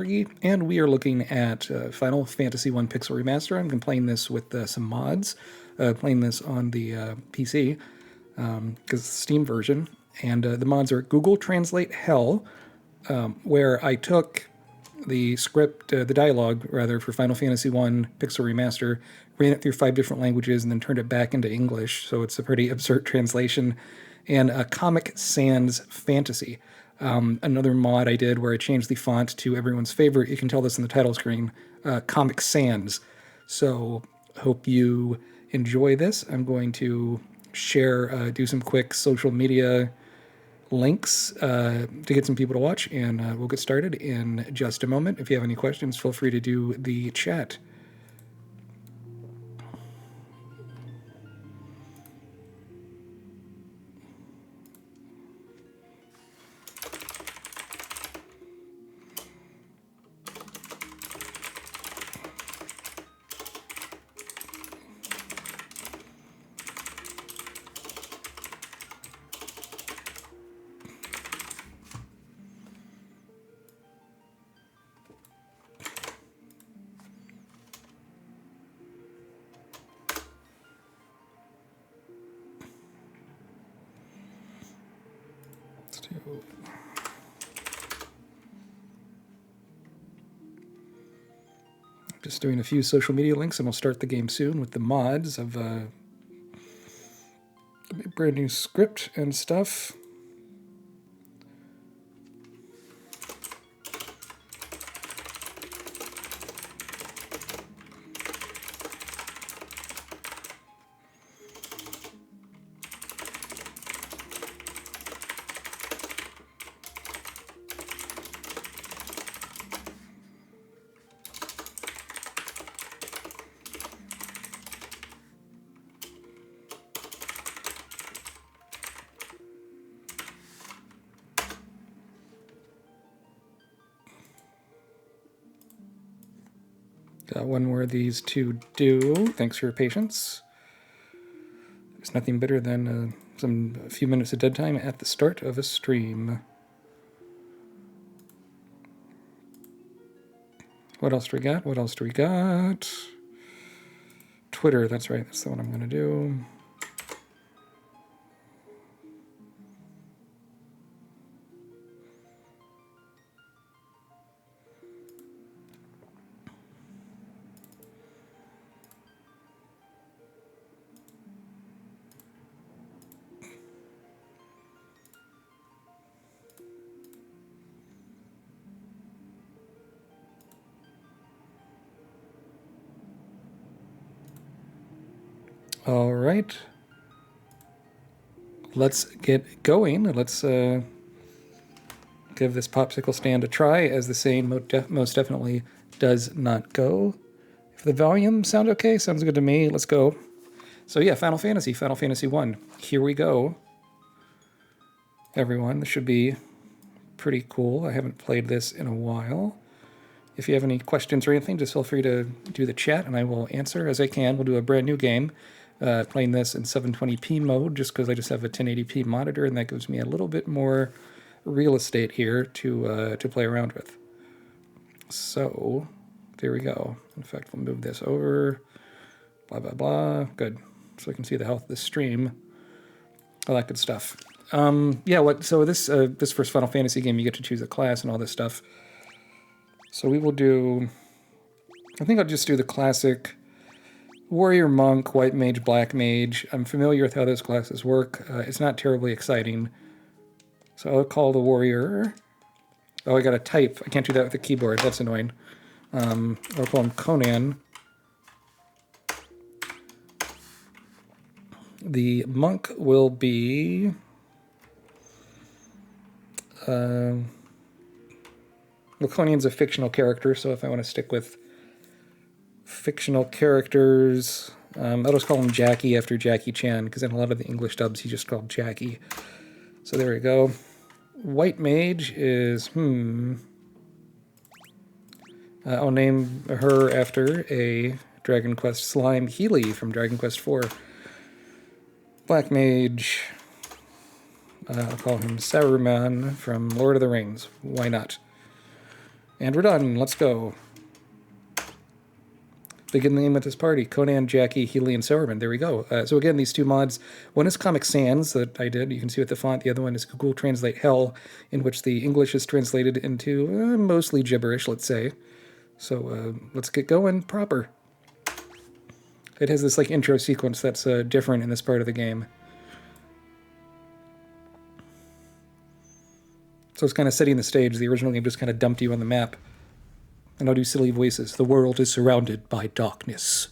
and we are looking at Final Fantasy I Pixel Remaster. I'm playing this with some mods, playing this on the PC, because it's the Steam version, and the mods are Google Translate Hell, where I took the script, the dialogue, rather, for Final Fantasy I Pixel Remaster, ran it through 5 different languages, and then turned it back into English, so it's a pretty absurd translation, and Comic Sans Fantasy. Another mod I did where I changed the font to everyone's favorite, you can tell this in the title screen, Comic Sans. So, hope you enjoy this. I'm going to share, do some quick social media links to get some people to watch, and we'll get started in just a moment. If you have any questions, feel free to do the chat. Just doing a few social media links, and we'll start the game soon with the mods of a brand new script and stuff. Got one more of these to do. Thanks for your patience. There's nothing better than a few minutes of dead time at the start of a stream. What else do we got? What else do we got? Twitter, that's right. That's the one I'm going to do. All right. Let's get going. Let's give this popsicle stand a try, as the saying most definitely does not go. If the volume sounds okay, sounds good to me. Let's go. So yeah, Final Fantasy I. Here we go. Everyone, this should be pretty cool. I haven't played this in a while. If you have any questions or anything, just feel free to do the chat, and I will answer as I can. We'll do a brand new game. Playing this in 720p mode, just because I just have a 1080p monitor, and that gives me a little bit more real estate here to play around with. So, there we go. In fact, we'll move this over. Blah, blah, blah. Good. So I can see the health of the stream. All that good stuff. So this first Final Fantasy game, you get to choose a class and all this stuff. So we will do... I think I'll just do the classic... Warrior, Monk, White Mage, Black Mage. I'm familiar with how those classes work. It's not terribly exciting. So I'll call the Warrior. Oh, I gotta type. I can't do that with the keyboard. That's annoying. I'll call him Conan. The Monk will be... well, Conan's a fictional character, so if I want to stick with fictional characters, I'll just call him Jackie after Jackie Chan, because in a lot of the English dubs he's just called Jackie. So there we go. White Mage is, I'll name her after a Dragon Quest slime, Healy from Dragon Quest IV. Black Mage, I'll call him Saruman from Lord of the Rings. Why not? And we're done. Let's go. Begin the name of this party. Conan, Jackie, Healy, and Silverman. There we go. So again, these two mods. One is Comic Sans that I did. You can see with the font. The other one is Google Translate Hell, in which the English is translated into mostly gibberish, let's say. So let's get going proper. It has this like intro sequence that's different in this part of the game. So it's kind of setting the stage. The original game just kind of dumped you on the map. And I'll do silly voices. The world is surrounded by darkness.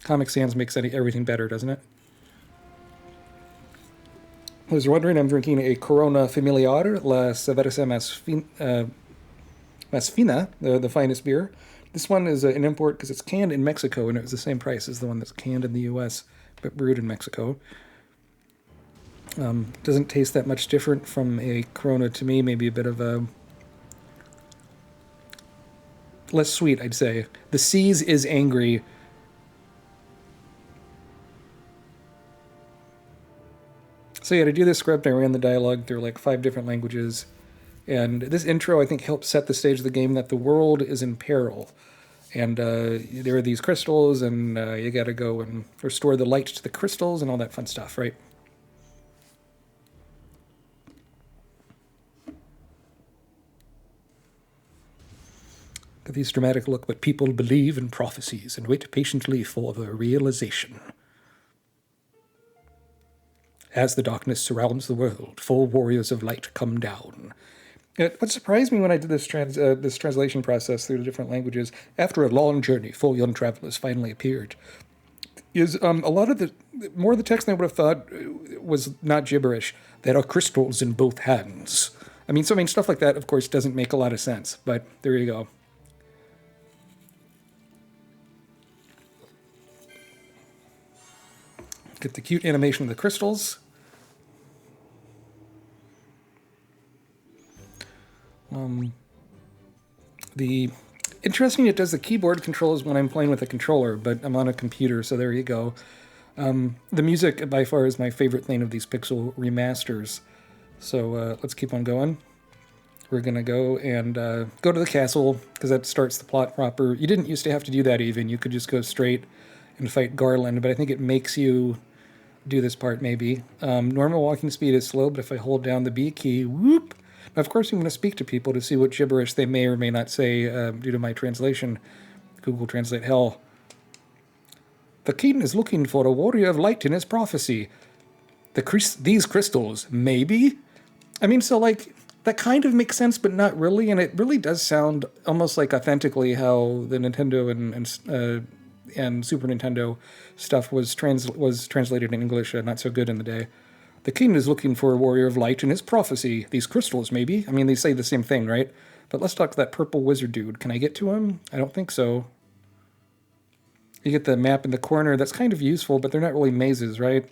Comic Sans makes everything better, doesn't it? I was wondering, I'm drinking a Corona Familiar, La Cerveza Más Fina, the finest beer. This one is an import because it's canned in Mexico, and it was the same price as the one that's canned in the U.S., but brewed in Mexico. Doesn't taste that much different from a Corona to me. Maybe a bit of a less sweet, I'd say. The Seas is angry. So yeah, to do this script, I ran the dialogue through like 5 different languages. And this intro, I think, helps set the stage of the game that the world is in peril. And there are these crystals, and you gotta go and restore the light to the crystals and all that fun stuff, right? At this dramatic look, but people believe in prophecies and wait patiently for the realization. As the darkness surrounds the world, 4 warriors of light come down. What surprised me when I did this translation process through the different languages, after a long journey, 4 young travelers finally appeared, is a lot of more of the text than I would have thought was not gibberish. There are crystals in both hands. I mean, stuff like that, of course, doesn't make a lot of sense, but there you go. Get the cute animation of the crystals. Interesting, it does the keyboard controls when I'm playing with a controller, but I'm on a computer, so there you go. The music, by far, is my favorite thing of these Pixel remasters. So let's keep on going. We're going to go and go to the castle, because that starts the plot proper. You didn't used to have to do that even. You could just go straight and fight Garland, but I think it makes you do this part, maybe. Normal walking speed is slow, but if I hold down the B key, whoop! Now, of course, I'm going to speak to people to see what gibberish they may or may not say due to my translation. Google Translate Hell. The king is looking for a warrior of light in his prophecy. These crystals, maybe? I mean, so, like, that kind of makes sense, but not really, and it really does sound almost like authentically how the Nintendo and Super Nintendo stuff was translated in English, not so good in the day. The king is looking for a warrior of light in his prophecy. These crystals, maybe? I mean, they say the same thing, right? But let's talk to that purple wizard dude. Can I get to him? I don't think so. You get the map in the corner. That's kind of useful, but they're not really mazes, right?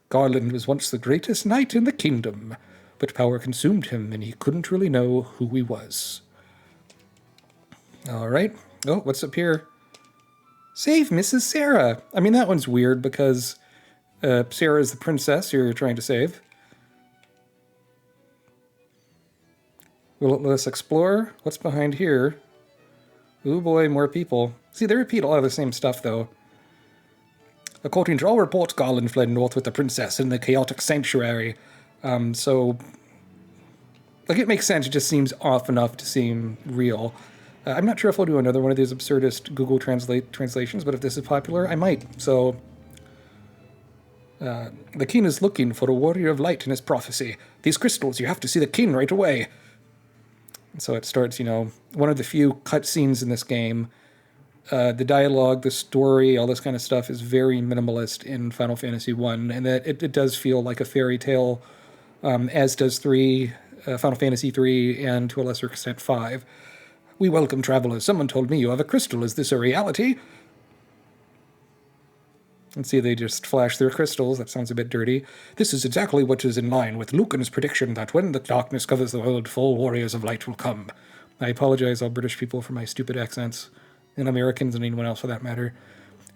Garland was once the greatest knight in the kingdom, but power consumed him, and he couldn't really know who he was. All right. Oh, what's up here? Save Mrs. Sarah. I mean, that one's weird because Sarah is the princess you're trying to save. Well, let us explore. What's behind here? Ooh boy, more people. See, they repeat a lot of the same stuff, though. According to all reports, Garland fled north with the princess in the chaotic sanctuary. So, like, it makes sense. It just seems off enough to seem real. I'm not sure if I'll do another one of these absurdist Google translations, but if this is popular, I might. So, the king is looking for a warrior of light in his prophecy. These crystals, you have to see the king right away. So it starts, one of the few cutscenes in this game. The dialogue, the story, all this kind of stuff is very minimalist in Final Fantasy I, and that it does feel like a fairy tale, as does Final Fantasy III, and to a lesser extent 5. We welcome travelers. Someone told me you have a crystal. Is this a reality? And see, they just flash their crystals. That sounds a bit dirty. This is exactly what is in line with Lucan's prediction that when the darkness covers the world, full warriors of light will come. I apologize, all British people, for my stupid accents, and Americans and anyone else for that matter.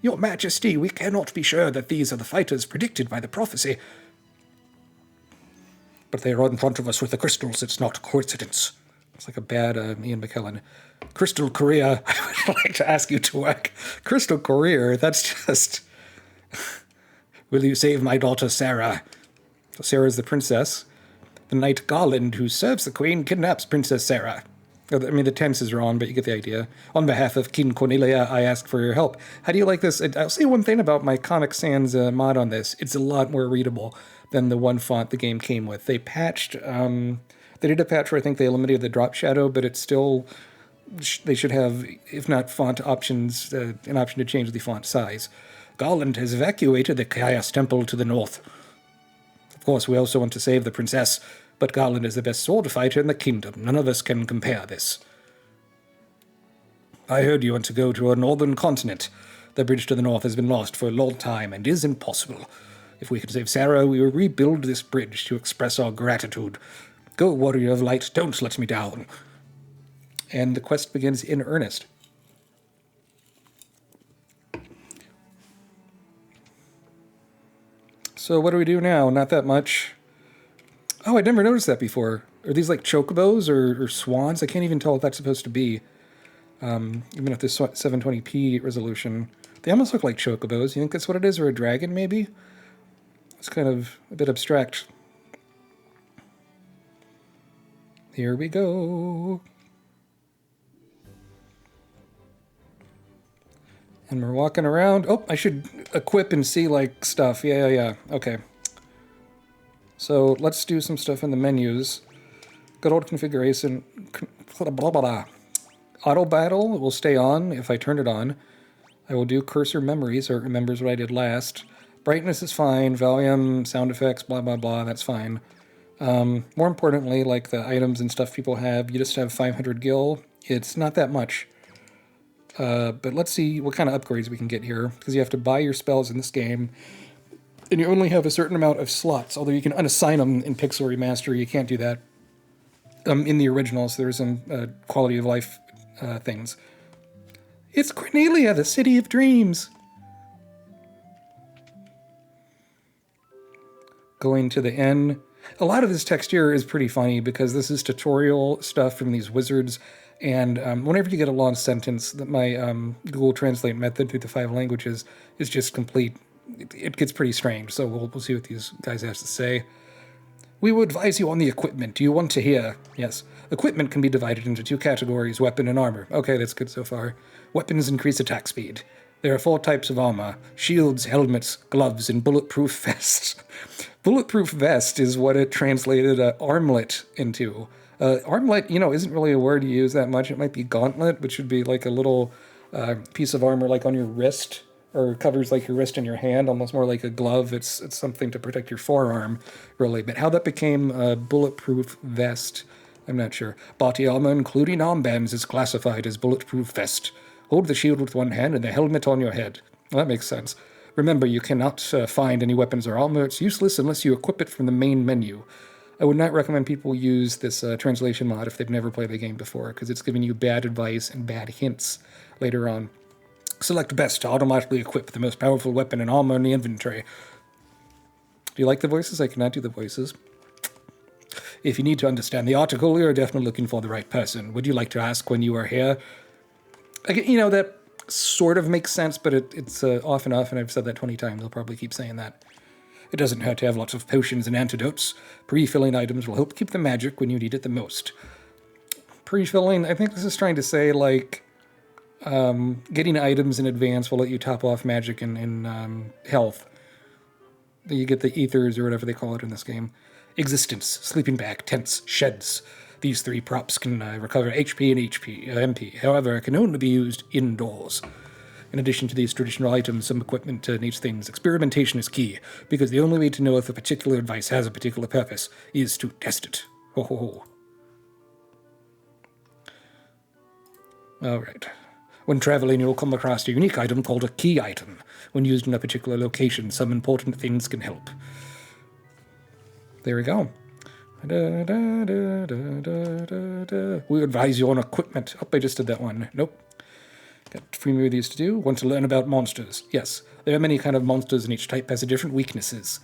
Your Majesty, we cannot be sure that these are the fighters predicted by the prophecy. But they are in front of us with the crystals. It's not coincidence. It's like a bad Ian McKellen. Crystal Career. I would like to ask you to work. Crystal Career? That's just... Will you save my daughter Sarah? So Sarah's the princess. The knight Garland, who serves the queen, kidnaps Princess Sarah. I mean, the tense is wrong, but you get the idea. On behalf of King Cornelia, I ask for your help. How do you like this? I'll say one thing about my Comic Sans mod on this. It's a lot more readable than the one font the game came with. They patched... they did a patch where I think they eliminated the drop shadow, but it's still... They should have, if not font options, an option to change the font size. Garland has evacuated the Chaos Temple to the north. Of course, we also want to save the princess, but Garland is the best sword fighter in the kingdom. None of us can compare this. I heard you want to go to a northern continent. The bridge to the north has been lost for a long time and is impossible. If we can save Sarah, we will rebuild this bridge to express our gratitude. Go, warrior of light, don't let me down. And the quest begins in earnest. So what do we do now? Not that much. Oh, I'd never noticed that before. Are these like chocobos or swans? I can't even tell what that's supposed to be. Even at this 720p resolution. They almost look like chocobos. You think that's what it is? Or a dragon, maybe? It's kind of a bit abstract. Here we go. And we're walking around. Oh, I should equip and see, like, stuff. Yeah. Okay. So let's do some stuff in the menus. Good old configuration. Auto battle will stay on if I turn it on. I will do cursor memory so it remembers what I did last. Brightness is fine. Volume, sound effects, blah, blah, blah. That's fine. More importantly, like the items and stuff people have, you just have 500 gil. It's not that much. But let's see what kind of upgrades we can get here, because you have to buy your spells in this game, and you only have a certain amount of slots, although you can unassign them in Pixel Remaster. You can't do that in the originals. There's some quality of life things. It's Cornelia, the City of Dreams! Going to the N. A lot of this text here is pretty funny, because this is tutorial stuff from these wizards. And whenever you get a long sentence, my Google Translate method through the 5 languages is just complete. It gets pretty strange, so we'll see what these guys have to say. We will advise you on the equipment. Do you want to hear? Yes. Equipment can be divided into 2 categories, weapon and armor. Okay, that's good so far. Weapons increase attack speed. There are 4 types of armor: shields, helmets, gloves, and bulletproof vests. Bulletproof vest is what it translated armlet into. Armlet, isn't really a word you use that much. It might be gauntlet, which would be like a little piece of armor like on your wrist, or covers like your wrist and your hand, almost more like a glove. It's something to protect your forearm, really. But how that became a bulletproof vest, I'm not sure. Body armor, including armbands, is classified as bulletproof vest. Hold the shield with one hand and the helmet on your head. Well, that makes sense. Remember, you cannot find any weapons or armor. It's useless unless you equip it from the main menu. I would not recommend people use this translation mod if they've never played the game before, because it's giving you bad advice and bad hints later on. Select best to automatically equip the most powerful weapon and armor in the inventory. Do you like the voices? I cannot do the voices. If you need to understand the article, you're definitely looking for the right person. Would you like to ask when you are here? That sort of makes sense, but it's off and off, and I've said that 20 times. I'll probably keep saying that. It doesn't hurt to have lots of potions and antidotes. Pre-filling items will help keep the magic when you need it the most. Pre-filling, I think this is trying to say, like, getting items in advance will let you top off magic and health. You get the ethers, or whatever they call it in this game. Existence, sleeping bag, tents, sheds. These 3 props can recover HP and MP. However, it can only be used indoors. In addition to these traditional items, some equipment needs things. Experimentation is key, because the only way to know if a particular device has a particular purpose is to test it. Ho ho ho. Alright. When traveling, you'll come across a unique item called a key item. When used in a particular location, some important things can help. There we go. We advise you on equipment. Oh, I just did that one. Nope. Got 3 more of these to do. Want to learn about monsters? Yes. There are many kind of monsters, and each type has different weaknesses.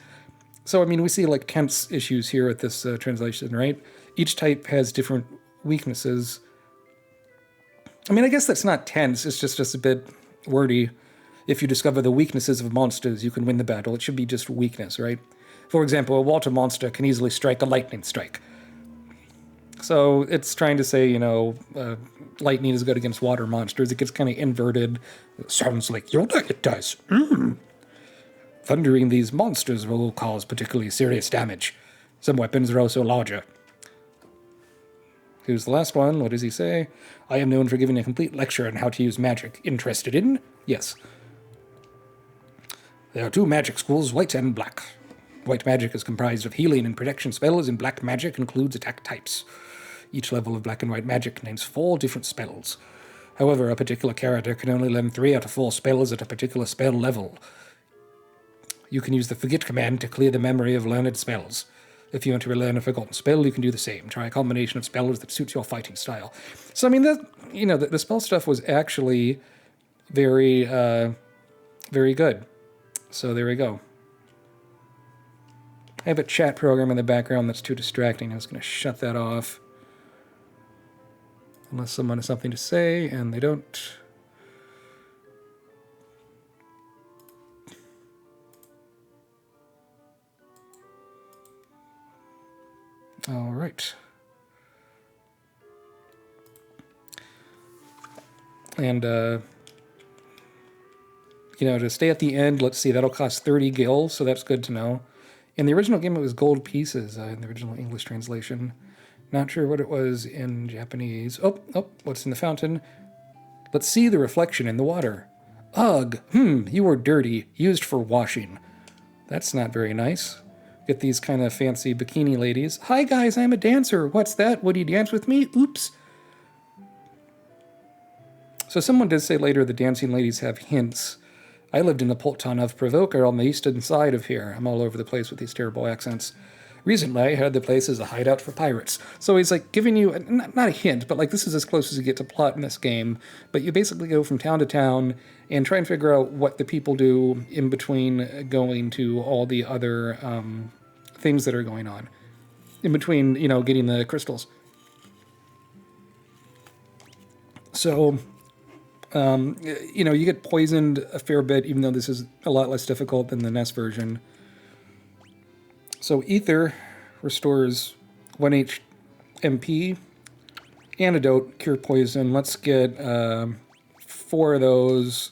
So, I mean, we see like tense issues here with this translation, right? Each type has different weaknesses. I mean, I guess that's not tense, it's just a bit wordy. If you discover the weaknesses of monsters, you can win the battle. It should be just weakness, right? For example, a water monster can easily strike a lightning strike. So it's trying to say, lightning is good against water monsters. It gets kind of inverted. It sounds like Yoda, it does. Thundering these monsters will cause particularly serious damage. Some weapons are also larger. Here's the last one. What does he say? I am known for giving a complete lecture on how to use magic. Interested in? Yes. There are 2 magic schools, white and black. White magic is comprised of healing and protection spells, and black magic includes attack types. Each level of black and white magic contains 4 different spells. However, a particular character can only learn 3 out of 4 spells at a particular spell level. You can use the Forget command to clear the memory of learned spells. If you want to relearn a forgotten spell, you can do the same. Try a combination of spells that suits your fighting style. So, I mean, the spell stuff was actually very, very good. So there we go. I have a chat program in the background that's too distracting. I was going to shut that off. Unless someone has something to say, and they don't. All right. And, to stay at the end, let's see, that'll cost 30 gil, so that's good to know. In the original game, it was gold pieces in the original English translation. Not sure what it was in Japanese. Oh, what's in the fountain? Let's see the reflection in the water. Ugh, you are dirty, used for washing. That's not very nice. Get these kind of fancy bikini ladies. Hi guys, I'm a dancer. What's that? Would you dance with me? Oops. So someone did say later the dancing ladies have hints. I lived in the port town of Provoker on the eastern side of here. I'm all over the place with these terrible accents. Recently, I heard the place is a hideout for pirates. So he's like giving you, not a hint, but like this is as close as you get to plot in this game. But you basically go from town to town and try and figure out what the people do in between going to all the other things that are going on. In between, getting the crystals. So, you get poisoned a fair bit, even though this is a lot less difficult than the NES version. So ether restores 1 HP. Antidote, cure poison. Let's get 4 of those.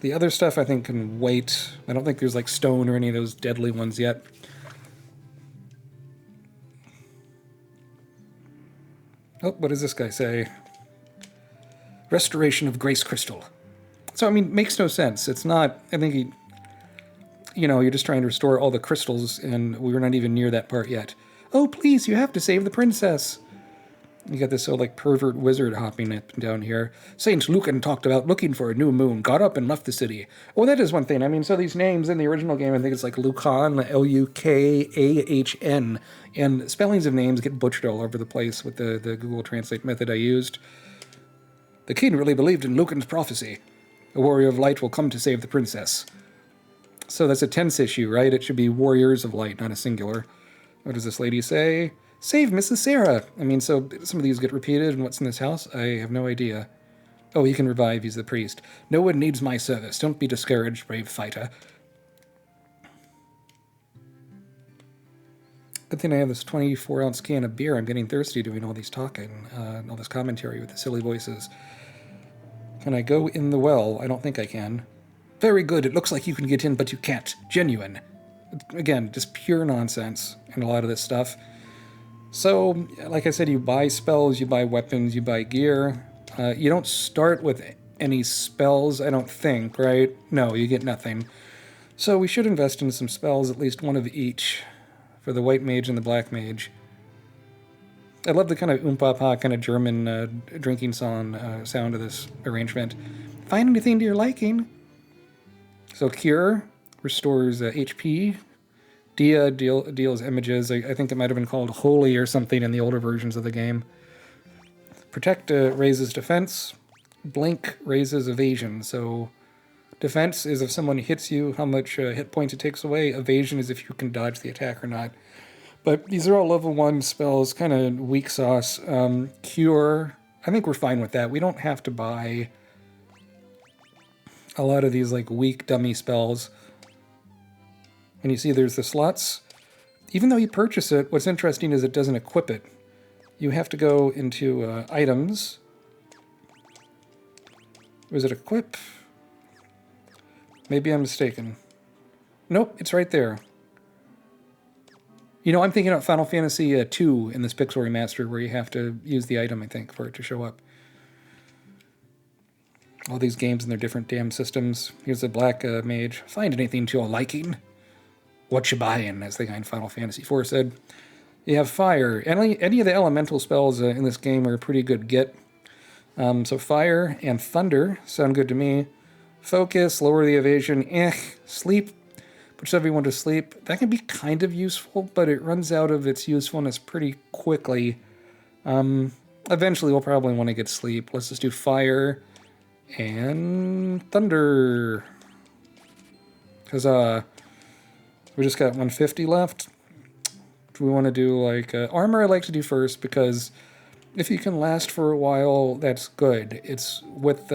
The other stuff I think can wait. I don't think there's like stone or any of those deadly ones yet. Oh, what does this guy say? Restoration of Grace Crystal. So, I mean, makes no sense. It's not, I think you're just trying to restore all the crystals, and we were not even near that part yet. Oh, please, you have to save the princess. You got this pervert wizard hopping up and down here. Saint Lucan talked about looking for a new moon, got up and left the city. Well, that is one thing. I mean, so these names in the original game, I think it's like Lucan, Lukahn, and spellings of names get butchered all over the place with the Google Translate method I used. The king really believed in Lucan's prophecy. A warrior of light will come to save the princess. So that's a tense issue, right? It should be warriors of light, not a singular. What does this lady say? Save Mrs. Sarah. I mean, so some of these get repeated, and what's in this house? I have no idea. Oh, he can revive. He's the priest. No one needs my service. Don't be discouraged, brave fighter. Good thing I have this 24-ounce can of beer. I'm getting thirsty doing all these talking, all this commentary with the silly voices. Can I go in the well? I don't think I can. Very good. It looks like you can get in, but you can't. Genuine. Again, just pure nonsense in a lot of this stuff. So, like I said, you buy spells, you buy weapons, you buy gear. You don't start with any spells, I don't think, right? No, you get nothing. So we should invest in some spells, at least one of each, for the white mage and the black mage. I love the kind of oompah-pah kind of German drinking sound of this arrangement. Find anything to your liking. So Cure restores HP. Dia deals images. I think it might have been called Holy or something in the older versions of the game. Protect raises defense. Blink raises evasion. So Defense is if someone hits you, how much hit points it takes away. Evasion is if you can dodge the attack or not. But these are all level 1 spells, kind of weak sauce. Cure, I think we're fine with that. We don't have to buy a lot of these like weak dummy spells. And you see there's the slots. Even though you purchase it, what's interesting is it doesn't equip it. You have to go into items. Was it equip? Maybe I'm mistaken. Nope, it's right there. You know, I'm thinking of Final Fantasy 2 in this Pixel Remaster where you have to use the item, I think, for it to show up. All these games and their different damn systems. Here's the Black Mage. Find anything to your liking. What you buying, as the guy in Final Fantasy 4 said. You have fire. Any of the elemental spells in this game are a pretty good get. So fire and thunder sound good to me. Focus, lower the evasion, sleep, puts everyone to sleep. That can be kind of useful, but it runs out of its usefulness pretty quickly. Eventually we'll probably want to get sleep. Let's just do fire and thunder. Huzzah. We just got 150 left. Do we want to do like armor? I like to do first because if you can last for a while, that's good. It's with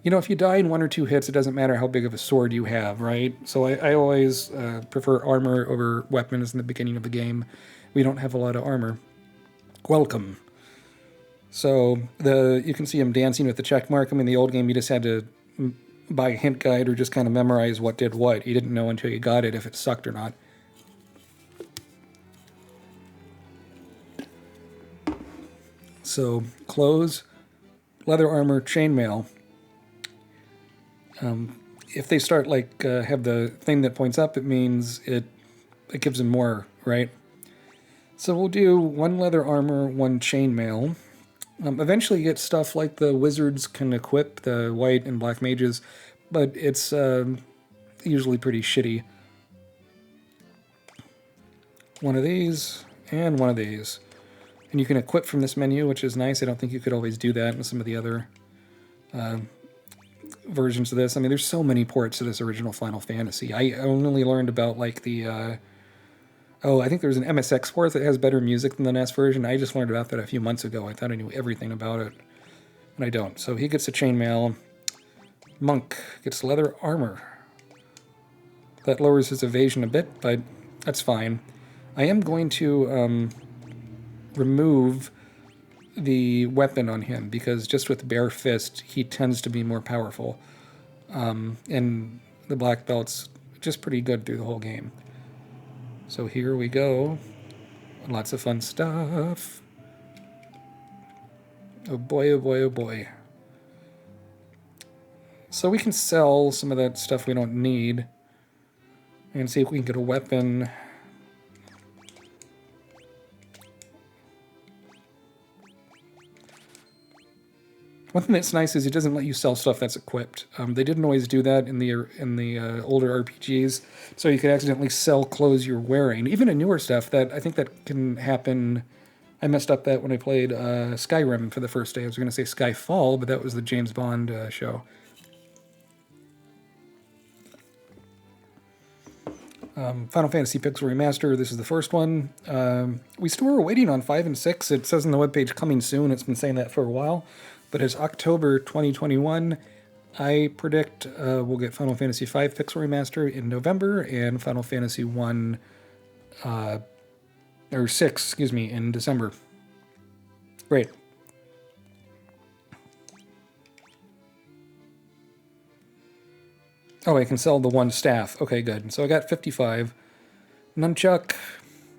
you know, if you die in 1 or 2 hits, it doesn't matter how big of a sword you have, right? So I always prefer armor over weapons in the beginning of the game. We don't have a lot of armor. Welcome. So you can see him dancing with the check mark. I mean, in the old game, you just had to buy a hint guide or just kind of memorize what did what. You didn't know until you got it if it sucked or not. So clothes, leather armor, chainmail. If they start like have the thing that points up, it means it gives them more, right? So we'll do 1 leather armor, 1 chainmail. Eventually you get stuff like the wizards can equip, the white and black mages, but it's usually pretty shitty. 1 of these and 1 of these. And you can equip from this menu, which is nice. I don't think you could always do that in some of the other versions of this. I mean, there's so many ports to this original Final Fantasy. I only learned about like the I think there's an MSX port that has better music than the NES version. I just learned about that a few months ago. I thought I knew everything about it, and I don't. So he gets a chainmail. Monk gets leather armor. That lowers his evasion a bit, but that's fine. I am going to remove the weapon on him, because just with bare fist, he tends to be more powerful. And the black belt's just pretty good through the whole game. So here we go. Lots of fun stuff. Oh boy, oh boy, oh boy. So we can sell some of that stuff we don't need and see if we can get a weapon. One thing that's nice is it doesn't let you sell stuff that's equipped. They didn't always do that in the older RPGs, so you could accidentally sell clothes you're wearing. Even in newer stuff, that I think that can happen. I messed up that when I played Skyrim for the first day. I was going to say Skyfall, but that was the James Bond show. Final Fantasy Pixel Remaster, this is the first one. We still were waiting on 5 and 6. It says on the webpage coming soon. It's been saying that for a while. But it's October 2021. I predict we'll get Final Fantasy V Pixel Remaster in November and Final Fantasy 1, or 6, excuse me, in December. Great. Oh, I can sell the 1 staff. Okay, good. So I got 55. Nunchuck.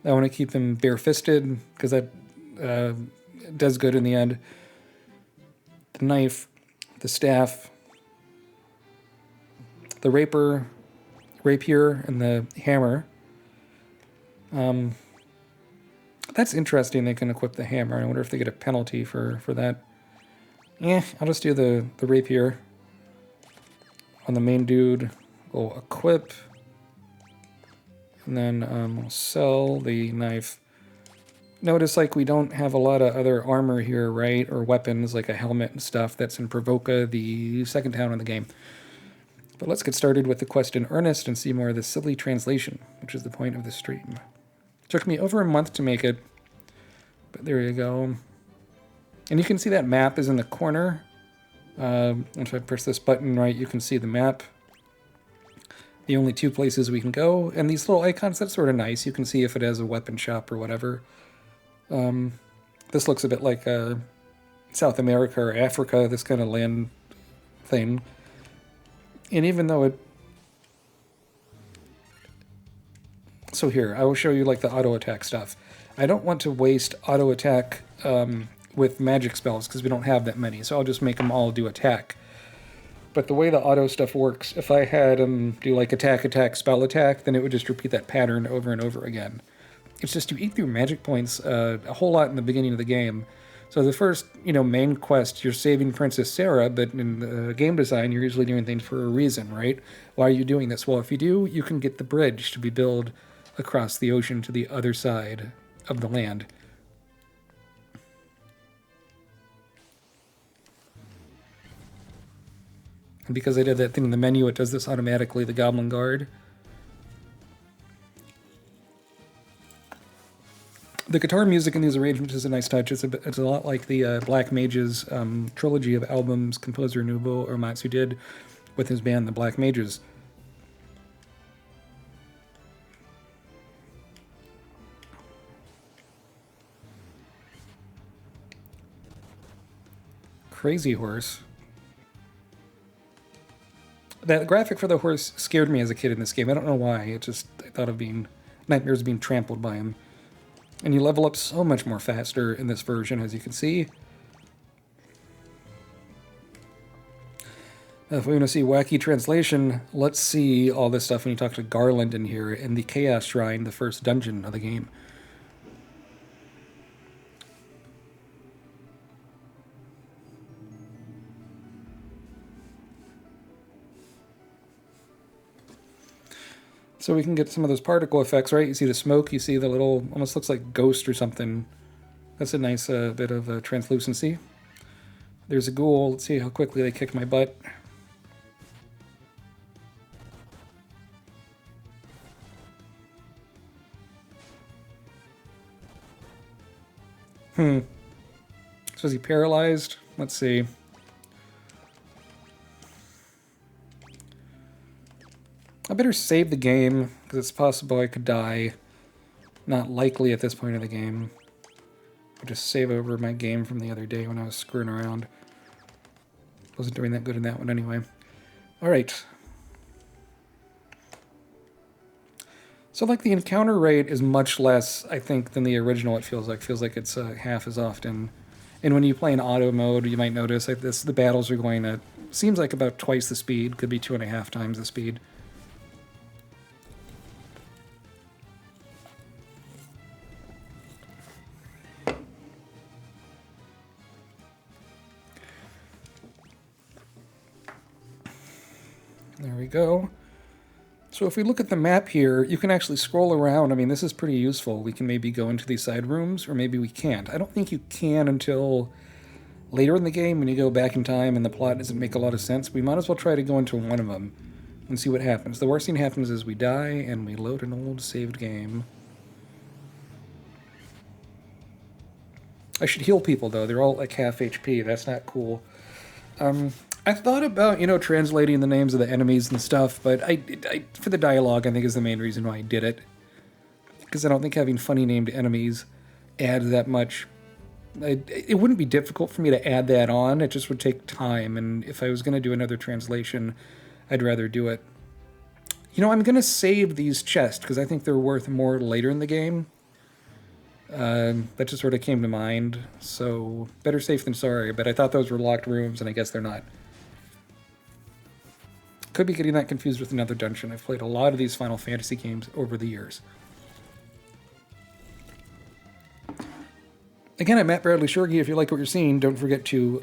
I want to keep them bare-fisted because that does good in the end. The knife, the staff, the rapier, and the hammer. That's interesting. They can equip the hammer. I wonder if they get a penalty for that. I'll just do the rapier. On the main dude, we'll equip, and then we'll sell the knife notice like we don't have a lot of other armor here, right? Or weapons like a helmet and stuff that's in Provoca, the second town in the game. But let's get started with the quest in earnest and see more of the silly translation, which is the point of the stream. Took me over a month to make it, but there you go. And you can see that map is in the corner. If I press this button right, you can see the map. The only two places we can go, and these little icons, that's sort of nice. You can see if it has a weapon shop or whatever. This looks a bit like South America or Africa, this kind of land thing. And even though it... So here, I will show you like the auto attack stuff. I don't want to waste auto attack with magic spells because we don't have that many, so I'll just make them all do attack. But the way the auto stuff works, if I had them do like attack, attack, spell attack, then it would just repeat that pattern over and over again. It's just you eat through magic points a whole lot in the beginning of the game. So the first, main quest, you're saving Princess Sarah, but in the game design, you're usually doing things for a reason, right? Why are you doing this? Well, if you do, you can get the bridge to be built across the ocean to the other side of the land. And because I did that thing in the menu, it does this automatically, the Goblin Guard. The guitar music in these arrangements is a nice touch. It's a lot like the Black Mages trilogy of albums composer Nobuo Uematsu did with his band, the Black Mages. Crazy Horse. That graphic for the horse scared me as a kid in this game. I don't know why. I thought of nightmares being trampled by him. And you level up so much more faster in this version, as you can see. If we want to see wacky translation, let's see all this stuff when you talk to Garland in here in the Chaos Shrine, the first dungeon of the game. So we can get some of those particle effects, right? You see the smoke, you see the little, almost looks like ghost or something. That's a nice bit of translucency. There's a ghoul. Let's see how quickly they kick my butt. So is he paralyzed? Let's see. I better save the game, because it's possible I could die. Not likely at this point of the game. I'll just save over my game from the other day when I was screwing around. Wasn't doing that good in that one anyway. Alright. So like the encounter rate is much less, I think, than the original, it feels like. It feels like it's half as often. And when you play in auto mode, you might notice like the battles are going at, seems like about twice the speed, could be 2.5 times the speed. There we go. So if we look at the map here, you can actually scroll around. I mean, this is pretty useful. We can maybe go into these side rooms, or maybe we can't. I don't think you can until later in the game when you go back in time and the plot doesn't make a lot of sense. We might as well try to go into one of them and see what happens. The worst thing happens is we die and we load an old saved game. I should heal people, though. They're all like half HP. That's not cool. I thought about, translating the names of the enemies and stuff, but I for the dialogue, I think is the main reason why I did it. Because I don't think having funny named enemies adds that much. It wouldn't be difficult for me to add that on, it just would take time, and if I was going to do another translation, I'd rather do it. I'm going to save these chests, because I think they're worth more later in the game. That just sort of came to mind, so better safe than sorry, but I thought those were locked rooms, and I guess they're not. Could be getting that confused with another dungeon. I've played a lot of these Final Fantasy games over the years. Again, I'm Matt Bradley-Tschirgi. If you like what you're seeing, don't forget to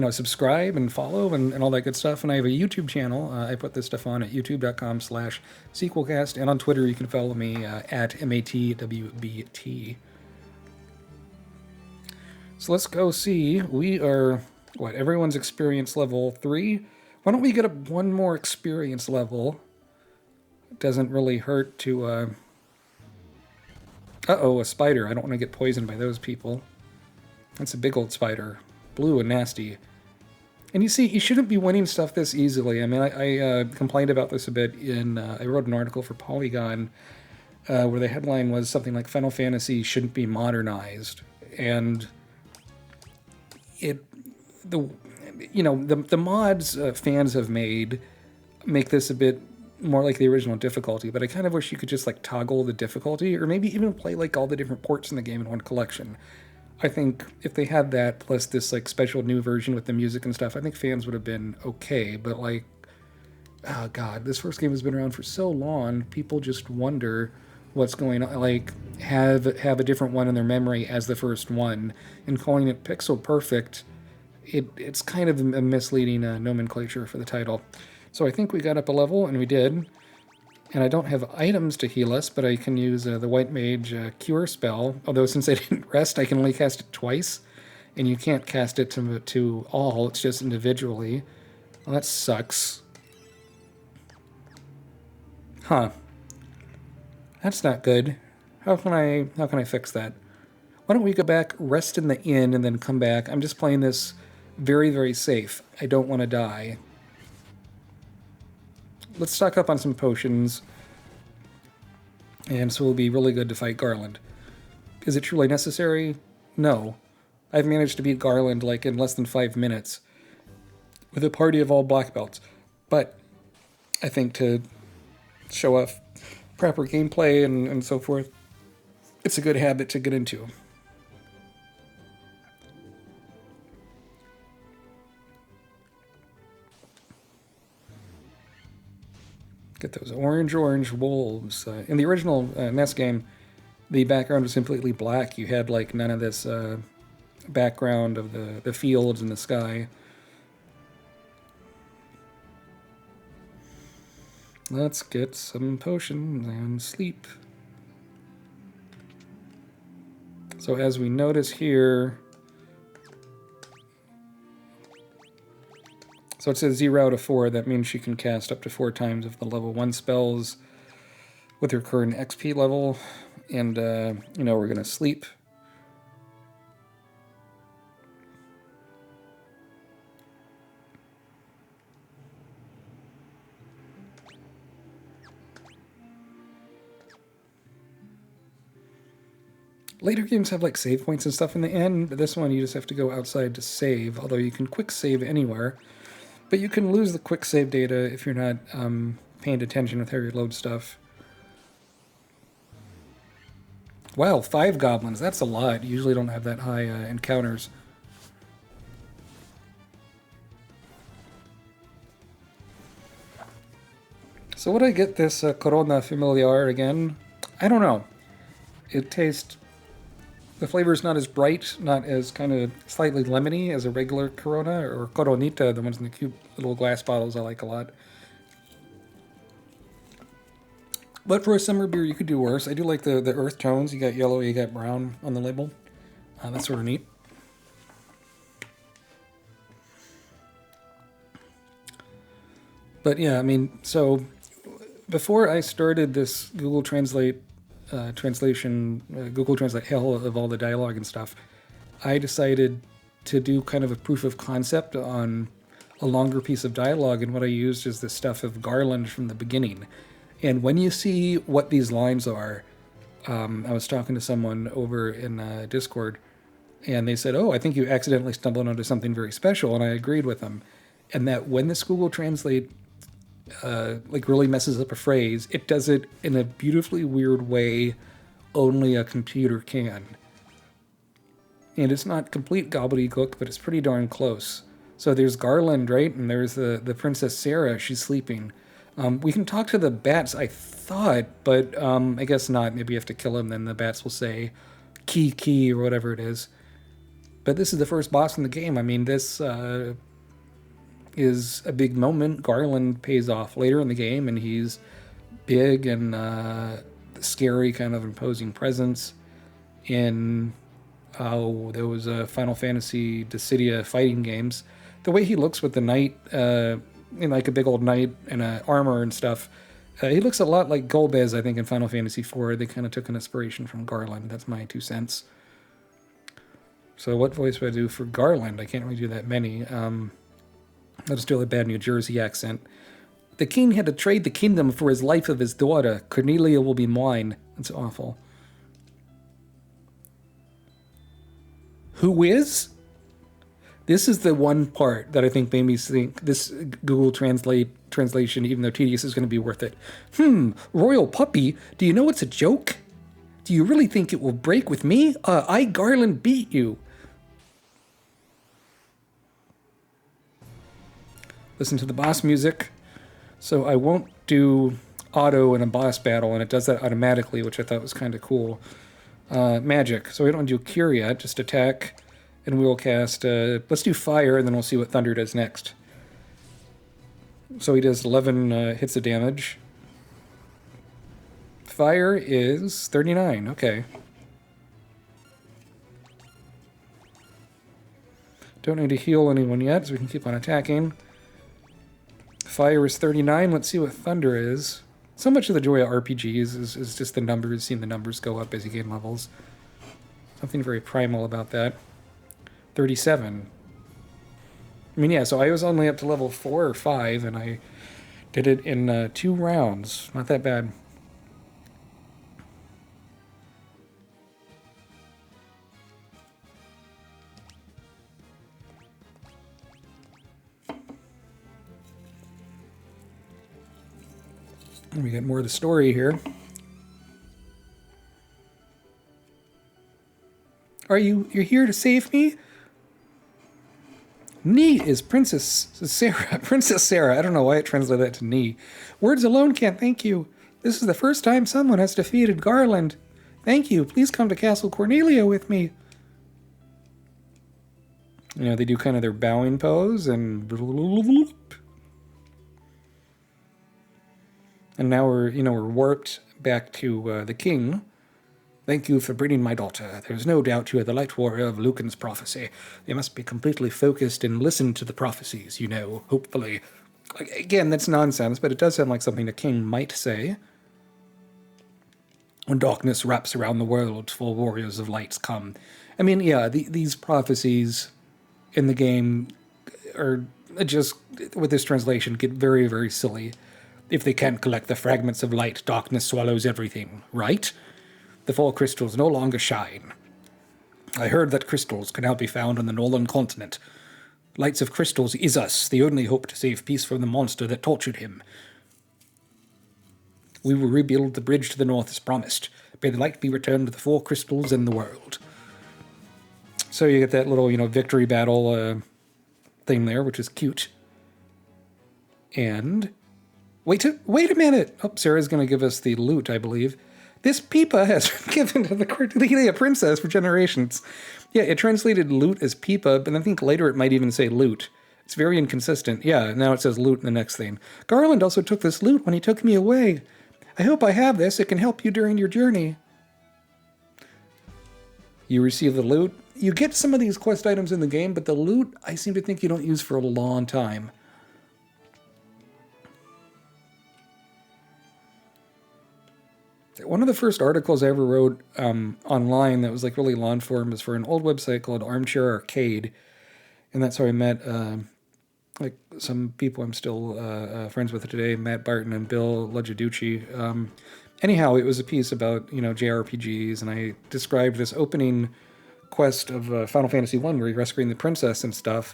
subscribe and follow and all that good stuff. And I have a YouTube channel. I put this stuff on at youtube.com/sequelcast. And on Twitter, you can follow me at MATWBT. So let's go see. We are, everyone's experience level 3. Why don't we get up one more experience level? It doesn't really hurt to, uh-oh, a spider. I don't want to get poisoned by those people. That's a big old spider. Blue and nasty. And you see, you shouldn't be winning stuff this easily. I mean, I complained about this a bit in, I wrote an article for Polygon where the headline was something like Final Fantasy shouldn't be modernized. And the mods fans have make this a bit more like the original difficulty, but I kind of wish you could just like toggle the difficulty, or maybe even play like all the different ports in the game in one collection. I think if they had that plus this like special new version with the music and stuff, I think fans would have been okay. But like, oh god, this first game has been around for so long, people just wonder what's going on. Like, have a different one in their memory as the first one, and calling it pixel perfect, it's kind of a misleading nomenclature for the title. So I think we got up a level, and we did. And I don't have items to heal us, but I can use the White Mage Cure spell. Although since I didn't rest, I can only cast it twice. And you can't cast it to all, it's just individually. Well, that sucks. Huh. That's not good. How can I fix that? Why don't we go back, rest in the inn, and then come back? I'm just playing this very, very safe. I don't want to die. Let's stock up on some potions. And so it'll be really good to fight Garland. Is it truly necessary? No. I've managed to beat Garland like in less than 5 minutes with a party of all black belts. But I think to show off proper gameplay and so forth, it's a good habit to get into. Get those orange wolves. In the original NES game, the background was completely black. You had like none of this background of the fields and the sky. Let's get some potions and sleep. So as we notice here, so it says 0 out of 4. That means she can cast up to 4 times of the level 1 spells with her current XP level. And, we're going to sleep. Later games have like save points and stuff in the end, but this one you just have to go outside to save, although you can quick save anywhere. But you can lose the quick save data if you're not paying attention with how you load stuff. Wow, 5 goblins, that's a lot. You usually don't have that high encounters. So would I get this Corona Familiar again? I don't know. It tastes... The flavor is not as bright, not as kind of slightly lemony as a regular Corona or Coronita, the ones in the cute little glass bottles I like a lot. But for a summer beer, you could do worse. I do like the earth tones. You got yellow, you got brown on the label. That's sort of neat. But yeah, I mean, so before I started this Google Translate Google Translate hell of all the dialogue and stuff, I decided to do kind of a proof of concept on a longer piece of dialogue, and what I used is the stuff of Garland from the beginning. And when you see what these lines are, I was talking to someone over in Discord, and they said, oh, I think you accidentally stumbled onto something very special, and I agreed with them. And that when this Google Translate really messes up a phrase, it does it in a beautifully weird way only a computer can. And it's not complete gobbledygook, but it's pretty darn close. So there's Garland, right? And there's the Princess Sarah, she's sleeping. We can talk to the bats, I thought, but I guess not. Maybe you have to kill them, then the bats will say, key, or whatever it is. But this is the first boss in the game. I mean, this is a big moment. Garland pays off later in the game, and he's big and scary, kind of imposing presence in those Final Fantasy Dissidia fighting games. The way he looks with the knight, in like a big old knight and armor and stuff, he looks a lot like Golbez, I think, in Final Fantasy IV. They kind of took an inspiration from Garland. That's my 2 cents. So what voice would I do for Garland? I can't really do that many. I'll just do a bad New Jersey accent. The king had to trade the kingdom for his life of his daughter. Cornelia will be mine. That's awful. Who is? This is the one part that I think made me think this Google translation, even though tedious, is going to be worth it. Royal puppy, do you know it's a joke? Do you really think it will break with me? I, Garland, beat you. Listen to the boss music. So I won't do auto in a boss battle, and it does that automatically, which I thought was kind of cool. Magic. So we don't do cure yet, just attack. And we'll cast, let's do fire, and then we'll see what thunder does next. So he does 11 hits of damage. Fire is 39, okay. Don't need to heal anyone yet, so we can keep on attacking. Fire is 39, let's see what thunder is. So much of the joy of RPGs is just the numbers, seeing the numbers go up as you gain levels. Something very primal about that. 37. I mean, yeah, so I was only up to level 4 or 5, and I did it in 2 rounds. Not that bad. And we get more of the story here. You're here to save me? Ni is Princess Sarah. Princess Sarah. I don't know why it translated that to Ni. Words alone can't thank you. This is the first time someone has defeated Garland. Thank you. Please come to Castle Cornelia with me. You know, they do kind of their bowing pose and... And now we're warped back to the king. Thank you for bringing my daughter. There's no doubt you are the light warrior of Lucan's prophecy. You must be completely focused and listen to the prophecies, you know, hopefully. Again, that's nonsense, but it does sound like something a king might say. When darkness wraps around the world, full warriors of lights come. I mean, yeah, these prophecies in the game are just, with this translation, get very, very silly. If they can't collect the fragments of light, darkness swallows everything, right? The 4 crystals no longer shine. I heard that crystals can now be found on the northern continent. Lights of crystals is us, the only hope to save peace from the monster that tortured him. We will rebuild the bridge to the north as promised. May the light be returned to the 4 crystals and the world. So you get that little, victory battle thing there, which is cute. And... Wait a minute! Oh, Sarah's going to give us the loot, I believe. This Peepa has been given to the Cordelia princess for generations. Yeah, it translated loot as Peepa, but I think later it might even say loot. It's very inconsistent. Yeah, now it says loot in the next thing. Garland also took this loot when he took me away. I hope I have this. It can help you during your journey. You receive the loot. You get some of these quest items in the game, but the loot, I seem to think you don't use for a long time. One of the first articles I ever wrote online that was like really long form was for an old website called Armchair Arcade, and that's how I met like some people I'm still friends with today, Matt Barton and Bill Leggeducci. Anyhow, it was a piece about JRPGs, and I described this opening quest of Final Fantasy I where you're rescuing the princess and stuff.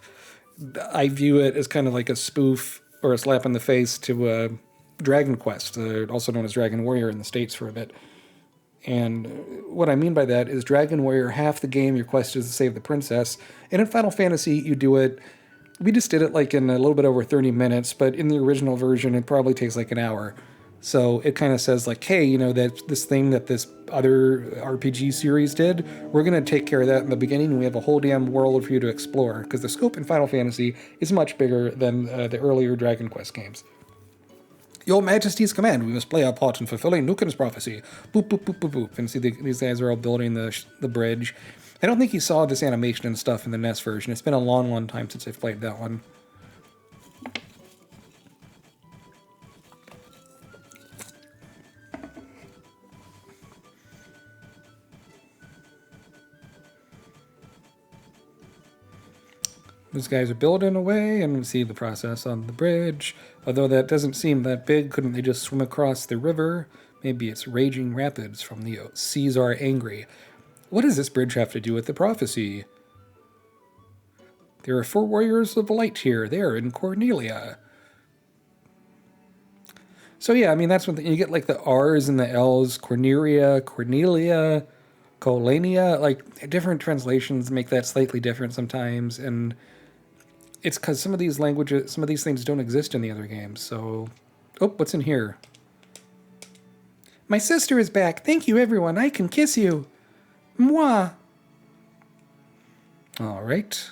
I view it as kind of like a spoof or a slap in the face to Dragon Quest, also known as Dragon Warrior in the States for a bit. And what I mean by that is Dragon Warrior, half the game, your quest is to save the princess. And in Final Fantasy, you do it, we just did it like in a little bit over 30 minutes, but in the original version, it probably takes like an hour. So it kind of says like, hey, you know, that this thing that this other RPG series did, we're going to take care of that in the beginning. We have a whole damn world for you to explore, because the scope in Final Fantasy is much bigger than the earlier Dragon Quest games. Your Majesty's command, we must play our part in fulfilling Nuken's prophecy. Boop, boop, boop, boop, boop. And see, these guys are all building the bridge. I don't think you saw this animation and stuff in the NES version. It's been a long, long time since I've played that one. These guys are building away, and we see the process on the bridge. Although that doesn't seem that big, couldn't they just swim across the river? Maybe it's raging rapids from the seas are angry. What does this bridge have to do with the prophecy? There are 4 warriors of light here. They are in Cornelia. So yeah, I mean, that's when you get like the R's and the L's. Cornelia, Colania. Like, different translations make that slightly different sometimes, and it's because some of these languages, some of these things don't exist in the other games, so... Oh, what's in here? My sister is back. Thank you, everyone. I can kiss you. Moi. All right.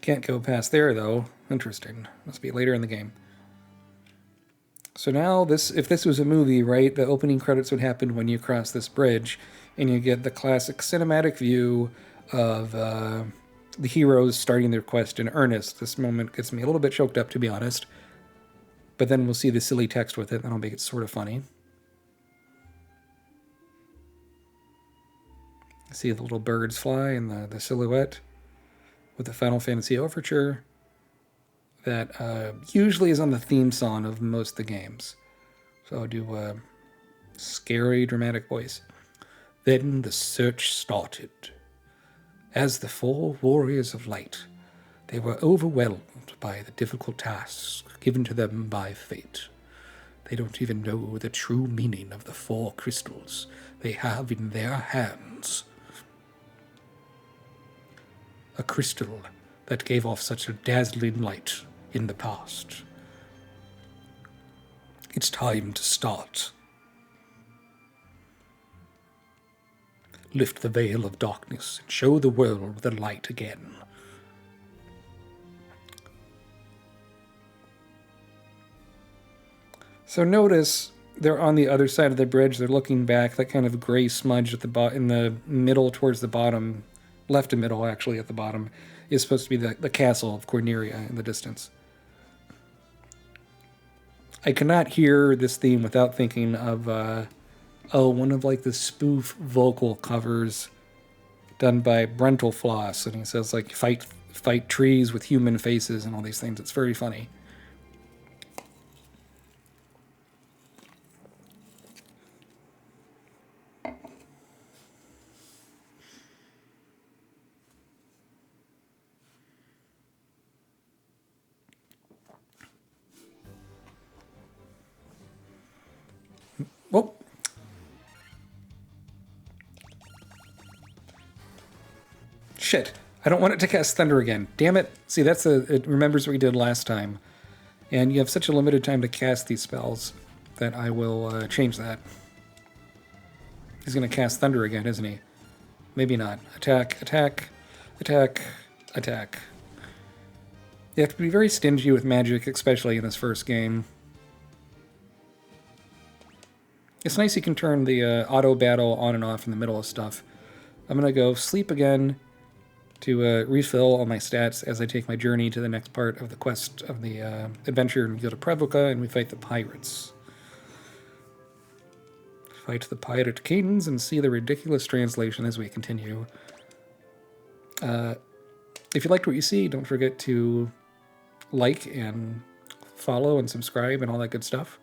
Can't go past there, though. Interesting. Must be later in the game. So now, if this was a movie, right, the opening credits would happen when you cross this bridge, and you get the classic cinematic view of the heroes starting their quest in earnest. This moment gets me a little bit choked up, to be honest. But then we'll see the silly text with it, and that'll make it sort of funny. See the little birds fly and the silhouette with the Final Fantasy Overture that usually is on the theme song of most of the games. So I'll do a scary, dramatic voice. Then the search started. As the 4 warriors of light, they were overwhelmed by the difficult tasks given to them by fate. They don't even know the true meaning of the 4 crystals they have in their hands. A crystal that gave off such a dazzling light in the past. It's time to start. Lift the veil of darkness and show the world the light again. So notice they're on the other side of the bridge. They're looking back. That kind of gray smudge at in the middle towards the bottom, left to middle actually at the bottom, is supposed to be the castle of Cornelia in the distance. I cannot hear this theme without thinking of one of like the spoof vocal covers done by Brentalfloss, and he says like fight trees with human faces and all these things. It's very funny. Whoa. Shit. I don't want it to cast Thunder again. Damn it. See, it remembers what we did last time. And you have such a limited time to cast these spells that I will change that. He's going to cast Thunder again, isn't he? Maybe not. Attack, attack, attack, attack. You have to be very stingy with magic, especially in this first game. It's nice you can turn the auto battle on and off in the middle of stuff. I'm going to go sleep again to refill all my stats as I take my journey to the next part of the quest of the adventure, and we go to Prevoca and we fight the pirates. Fight the pirate kings and see the ridiculous translation as we continue. If you liked what you see, don't forget to like and follow and subscribe and all that good stuff.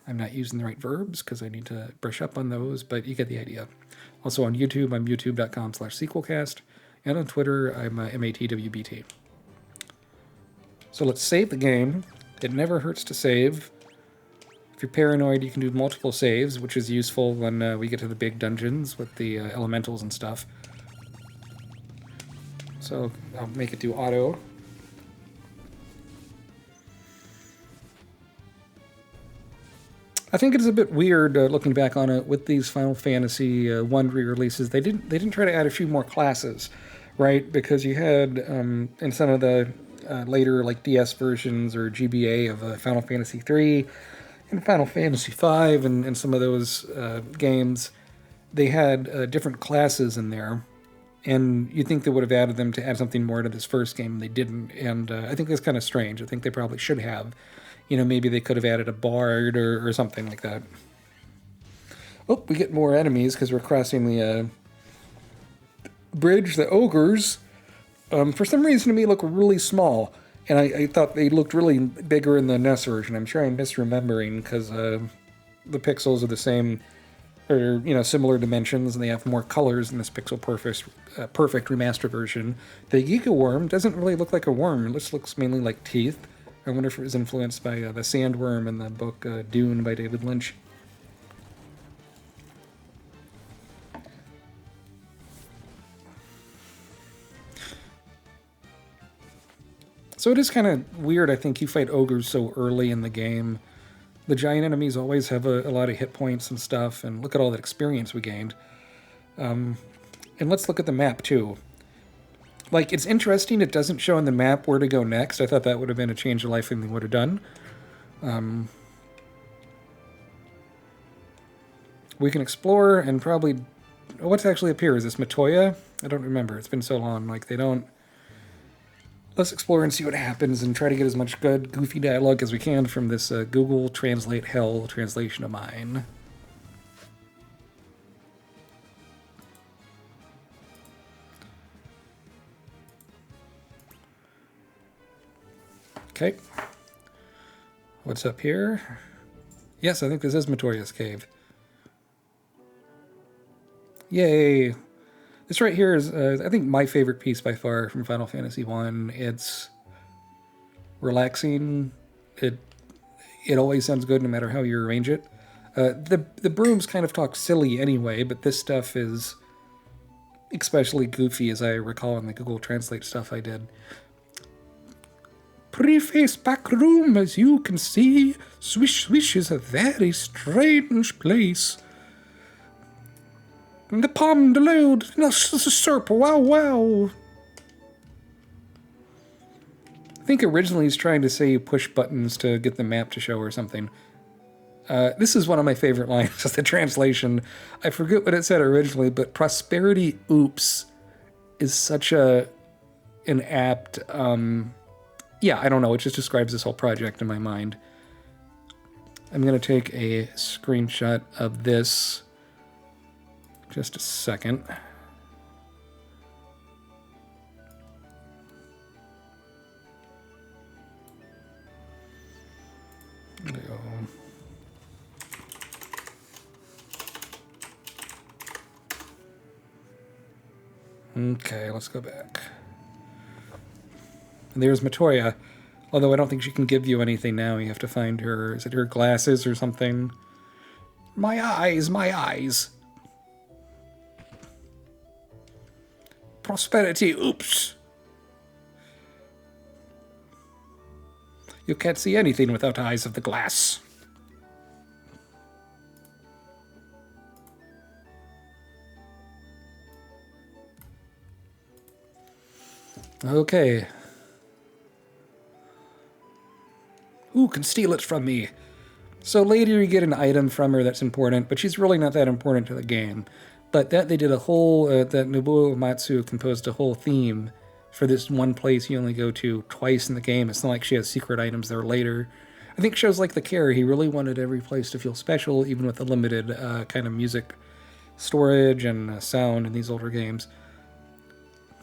I'm not using the right verbs because I need to brush up on those, but you get the idea. Also on YouTube, I'm youtube.com/sequelcast, and on Twitter, I'm MATWBT. So let's save the game. It never hurts to save. If you're paranoid, you can do multiple saves, which is useful when we get to the big dungeons with the elementals and stuff. So I'll make it do auto. I think it's a bit weird looking back on it with these Final Fantasy 1 re-releases. They didn't try to add a few more classes, right? Because you had in some of the later like DS versions or GBA of Final Fantasy 3 and Final Fantasy 5 and some of those games, they had different classes in there. And you'd think they would have added them to add something more to this first game. They didn't. And I think that's kind of strange. I think they probably should have. You know, maybe they could have added a bard or something like that. Oh, we get more enemies because we're crossing the bridge. The ogres, for some reason to me, look really small. And I thought they looked really bigger in the NES version. I'm sure I'm misremembering because the pixels are the same, or similar dimensions, and they have more colors in this pixel perfect remaster version. The Giga Worm doesn't really look like a worm. It just looks mainly like teeth. I wonder if it was influenced by the sandworm in the book Dune by David Lynch. So it is kind of weird, I think, you fight ogres so early in the game. The giant enemies always have a lot of hit points and stuff, and look at all that experience we gained. And let's look at the map, too. Like, it's interesting it doesn't show on the map where to go next. I thought that would have been a change of life thing they would have done. We can explore and probably... Oh, what's actually up here? Is this Matoya? I don't remember. It's been so long. Like, they don't... Let's explore and see what happens and try to get as much good, goofy dialogue as we can from this Google Translate Hell translation of mine. Okay. What's up here? Yes, I think this is Matoya's cave. Yay! This right here is, I think, my favorite piece by far from Final Fantasy 1. It's relaxing. It always sounds good no matter how you arrange it. The brooms kind of talk silly anyway, but this stuff is especially goofy, as I recall in the Google Translate stuff I did. Preface back room, as you can see. Swish Swish is a very strange place. The pond load, the serp, wow wow. I think originally he's trying to say you push buttons to get the map to show or something. This is one of my favorite lines, just the translation. I forget what it said originally, but prosperity oops is such an apt, yeah, I don't know, it just describes this whole project in my mind. I'm going to take a screenshot of this. Just a second. There we go. Okay, let's go back. And there's Matoya. Although I don't think she can give you anything now. You have to find her. Is it her glasses or something? My eyes, my eyes. Prosperity, oops. You can't see anything without eyes of the glass. Okay. Who can steal it from me? So later you get an item from her that's important, but she's really not that important to the game. But that they did a whole, that Nobuo Uematsu composed a whole theme for this one place you only go to twice in the game. It's not like she has secret items there later. I think shows like The Care, he really wanted every place to feel special, even with the limited kind of music storage and sound in these older games.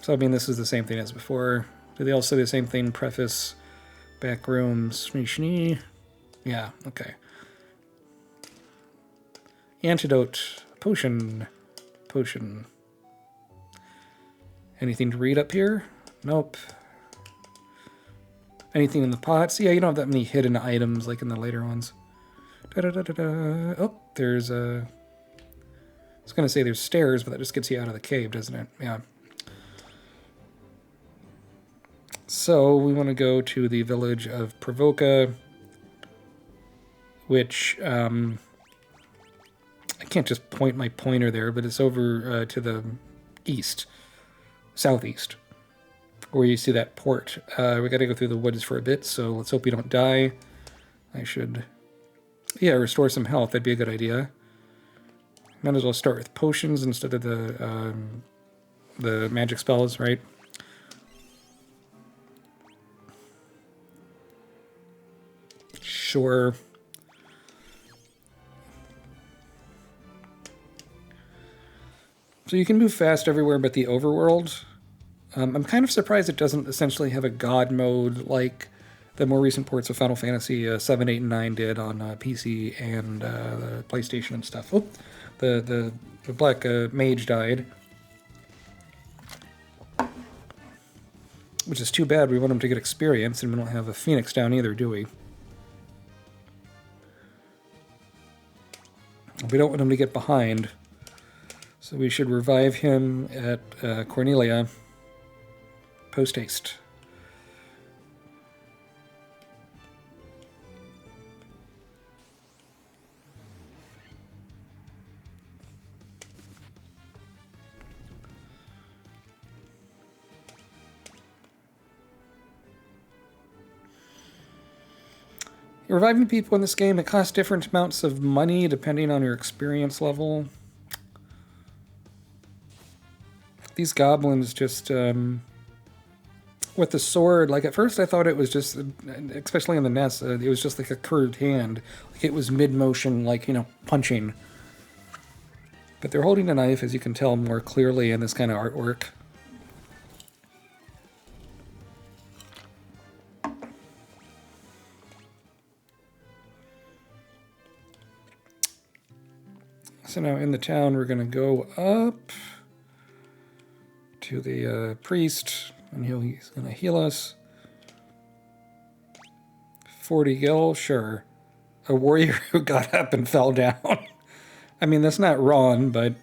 So, I mean, this is the same thing as before. Do they all say the same thing? Preface, back rooms, shni. Yeah, okay. Antidote, potion. Potion. Anything to read up here? Nope. Anything in the pots? Yeah, you don't have that many hidden items like in the later ones. Da-da-da-da-da. Oh, there's a... I was going to say there's stairs, but that just gets you out of the cave, doesn't it? Yeah. So we want to go to the village of Provoca, which I can't just point my pointer there, but it's over to the east, southeast, where you see that port. We got to go through the woods for a bit, so let's hope we don't die. I should, yeah, restore some health. That'd be a good idea. Might as well start with potions instead of the magic spells, right? Sure. So you can move fast everywhere but the overworld. I'm kind of surprised it doesn't essentially have a god mode like the more recent ports of Final Fantasy 7, 8, and 9 did on PC and the PlayStation and stuff. Oh, the black mage died. Which is too bad. We want him to get experience, and we don't have a phoenix down either, do we? We don't want him to get behind. So we should revive him at Cornelia post-haste. Reviving people in this game, it costs different amounts of money depending on your experience level. These goblins just, with the sword, like at first I thought it was just, especially in the NES, it was just like a curved hand. Like it was mid-motion, like, you know, punching. But they're holding a knife, as you can tell more clearly in this kind of artwork. So now in the town, we're going to go up to the priest, and he's going to heal us. 40 gil, sure. A warrior who got up and fell down. I mean, that's not wrong, but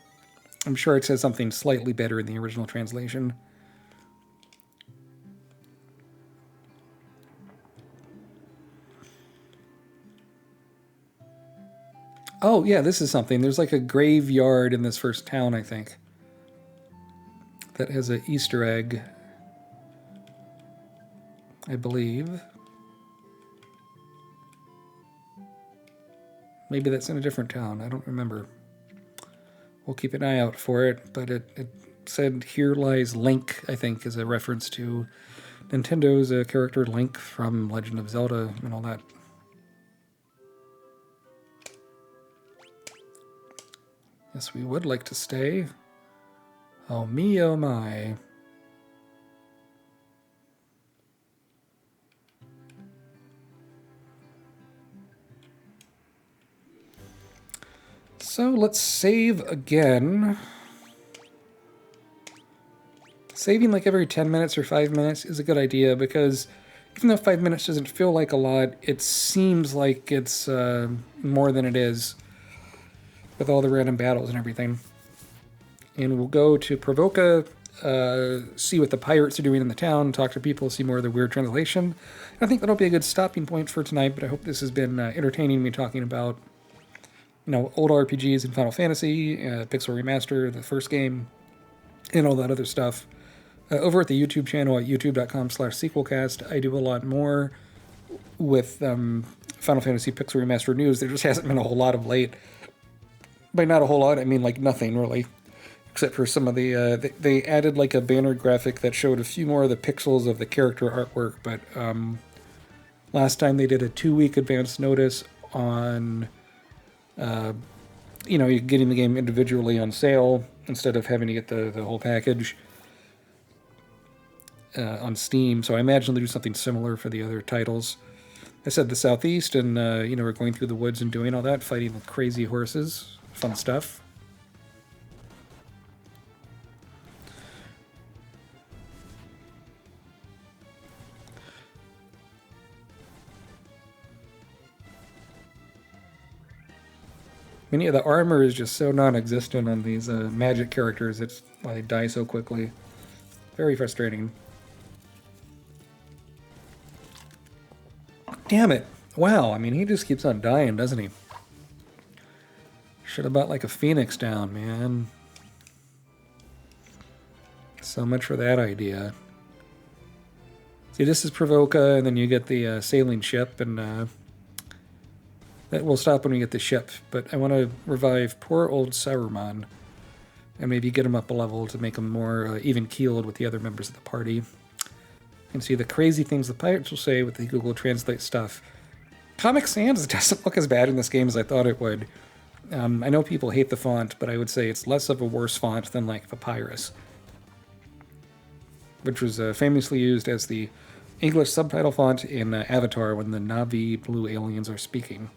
I'm sure it says something slightly better in the original translation. Oh, yeah, this is something. There's like a graveyard in this first town, I think, that has an Easter egg, I believe. Maybe that's in a different town. I don't remember. We'll keep an eye out for it, but it said, "Here lies Link," I think, is a reference to Nintendo's character Link from Legend of Zelda and all that. Yes, we would like to stay. Oh me, oh my. So let's save again. Saving like every 10 minutes or 5 minutes is a good idea because even though 5 minutes doesn't feel like a lot, it seems like it's more than it is with all the random battles and everything. And we'll go to Provoca, see what the pirates are doing in the town, talk to people, see more of the weird translation. I think that'll be a good stopping point for tonight, but I hope this has been entertaining, me talking about, you know, old RPGs in Final Fantasy, Pixel Remaster, the first game, and all that other stuff. Over at the YouTube channel at youtube.com/sequelcast, I do a lot more with Final Fantasy Pixel Remaster news. There just hasn't been a whole lot of late. By not a whole lot, I mean like nothing really, except for some of the, they added like a banner graphic that showed a few more of the pixels of the character artwork, but last time they did a 2-week advance notice on, you know, you're getting the game individually on sale instead of having to get the whole package on Steam, so I imagine they'll do something similar for the other titles. I said the Southeast, and, you know, we're going through the woods and doing all that, fighting the crazy horses. Fun stuff. Many of the armor is just so non-existent on these magic characters. It's why they die so quickly. Very frustrating. Damn it. Wow, I mean, he just keeps on dying, doesn't he? Should have bought like a phoenix down, man. So much for that idea. See, this is Provoca, and then you get the sailing ship, and that will stop when we get the ship. But I want to revive poor old Saruman, and maybe get him up a level to make him more even-keeled with the other members of the party. And see the crazy things the pirates will say with the Google Translate stuff. Comic Sans doesn't look as bad in this game as I thought it would. I know people hate the font, but I would say it's less of a worse font than like Papyrus, which was famously used as the English subtitle font in Avatar when the Na'vi blue aliens are speaking.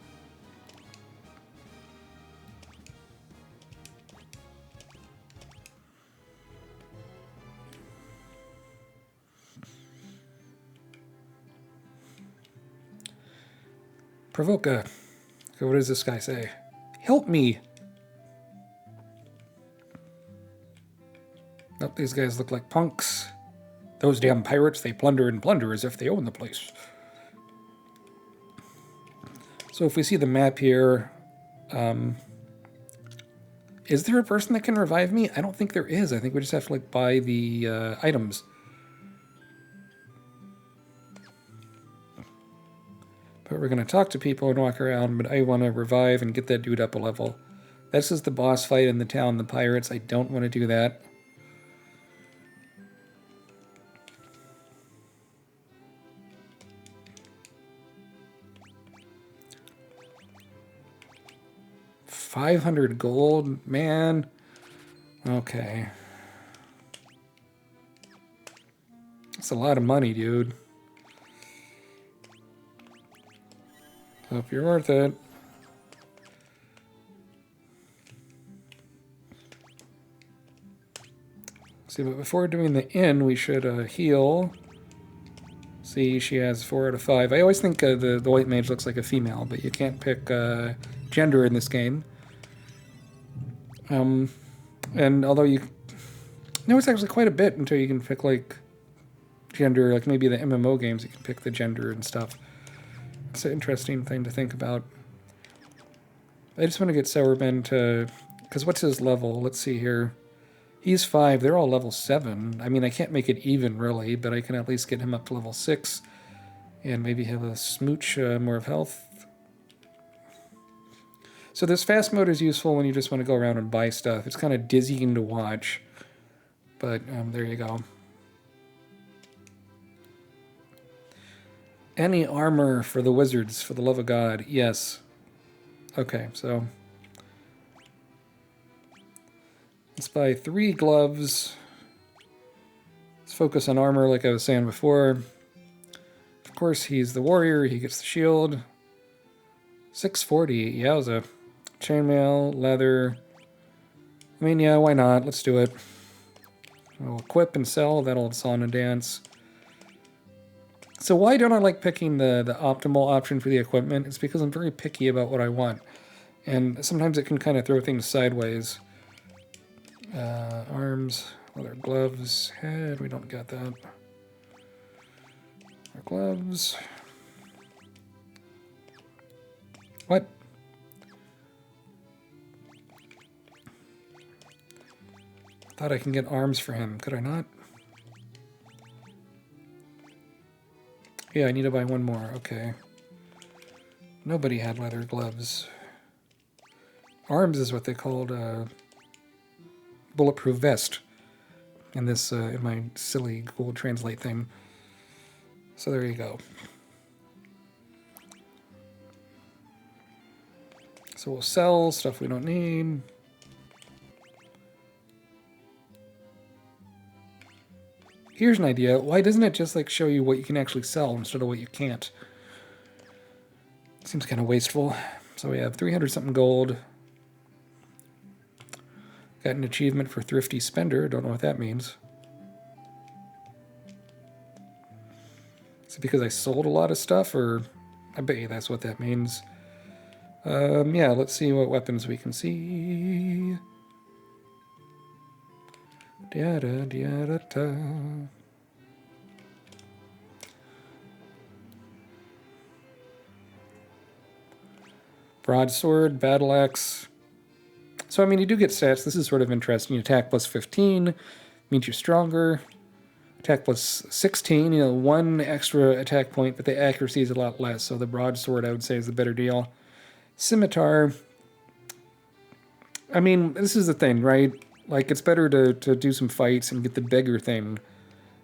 Provoca. So what does this guy say? Help me! Nope, these guys look like punks. Those damn pirates, they plunder and plunder as if they own the place. So if we see the map here, is there a person that can revive me? I don't think there is. I think we just have to like buy the items. But we're going to talk to people and walk around, but I want to revive and get that dude up a level. This is the boss fight in the town, the pirates. I don't want to do that. $500 gold, man. Okay. That's a lot of money, dude. Hope you're worth it. See, but before doing the inn, we should heal. See, she has 4 out of 5. I always think the white mage looks like a female, but you can't pick gender in this game. And although you... No, it's actually quite a bit until you can pick, like, gender. Like, maybe the MMO games, you can pick the gender and stuff. It's an interesting thing to think about. I just want to get Sourman to... Because what's his level? Let's see here. He's 5. They're all level 7. I mean, I can't make it even, really, but I can at least get him up to level 6. And maybe have a smooch, more of health. So this fast mode is useful when you just want to go around and buy stuff. It's kind of dizzying to watch. But there you go. Any armor for the wizards, for the love of God? Yes. Okay, so... Let's buy 3 gloves. Let's focus on armor like I was saying before. Of course, he's the warrior. He gets the shield. 640. Yowza. Chainmail, leather. I mean, yeah, why not? Let's do it. We'll equip and sell that old sauna dance. So why don't I like picking the optimal option for the equipment? It's because I'm very picky about what I want. And sometimes it can kind of throw things sideways. Arms, leather gloves, head, we don't got that. Our gloves. What? Thought I can get arms for him. Could I not? Yeah, I need to buy 1 more. Okay. Nobody had leather gloves. Arms is what they called bulletproof vest in this in my silly Google Translate thing. So there you go. So we'll sell stuff we don't need. Here's an idea. Why doesn't it just like show you what you can actually sell instead of what you can't? Seems kind of wasteful. So we have 300 something gold. Got an achievement for Thrifty Spender. Don't know what that means. Is it because I sold a lot of stuff, or I bet you that's what that means. Yeah, let's see what weapons we can see. Da-da-da-da-da. Broadsword, Battle Axe. So, I mean, you do get stats. This is sort of interesting. You attack plus 15, means you're stronger. Attack plus 16, you know, 1 extra attack point, but the accuracy is a lot less. So the Broadsword, I would say, is the better deal. Scimitar, I mean, this is the thing, right? Like, it's better to do some fights and get the bigger thing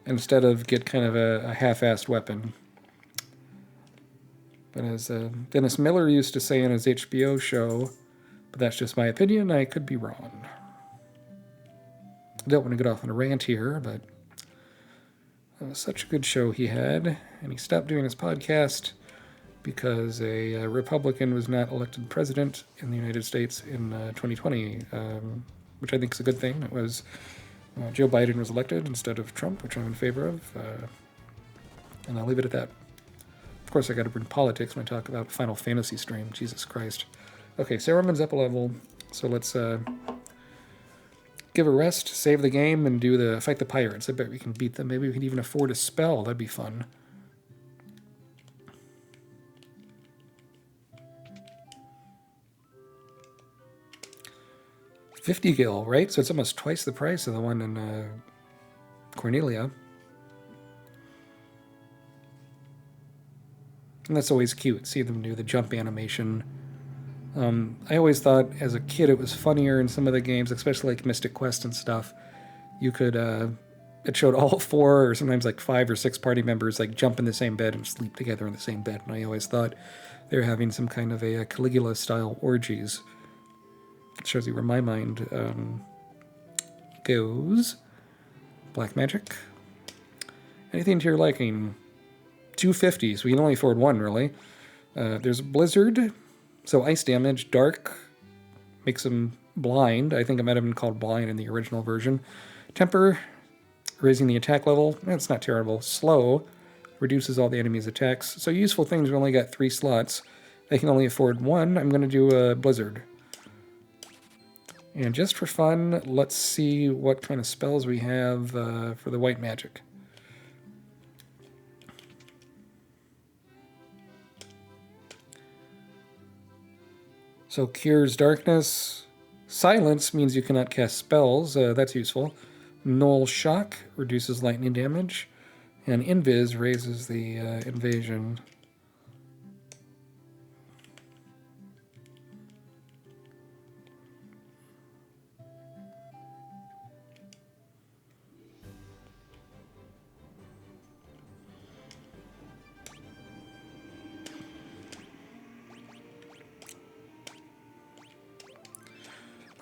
instead of get kind of a half-assed weapon. But as Dennis Miller used to say in his HBO show, but that's just my opinion, I could be wrong. I don't want to get off on a rant here, but it was such a good show he had, and he stopped doing his podcast because a Republican was not elected president in the United States in 2020, which I think is a good thing. It was Joe Biden was elected instead of Trump, which I'm in favor of, and I'll leave it at that. Of course, I got to bring politics when I talk about Final Fantasy stream. Jesus Christ. Okay, Saruman's up a level, so let's give a rest, save the game, and fight the pirates. I bet we can beat them. Maybe we can even afford a spell. That'd be fun. $50 gil, right? So it's almost twice the price of the one in Cornelia. And that's always cute. See them do the jump animation. I always thought as a kid it was funnier in some of the games, especially like Mystic Quest and stuff. You could, it showed all 4 or sometimes like 5 or 6 party members like jump in the same bed and sleep together in the same bed. And I always thought they were having some kind of a Caligula-style orgies. It shows you where my mind goes. Black magic. Anything to your liking. 250, so we can only afford 1, really. There's Blizzard, so ice damage. Dark makes him blind. I think it might have been called blind in the original version. Temper, raising the attack level. That's not terrible. Slow, reduces all the enemy's attacks. So useful things, we only got 3 slots. I can only afford 1. I'm going to do a Blizzard. And just for fun, let's see what kind of spells we have for the white magic. So cures darkness. Silence means you cannot cast spells. That's useful. Null shock reduces lightning damage. And invis raises the invasion.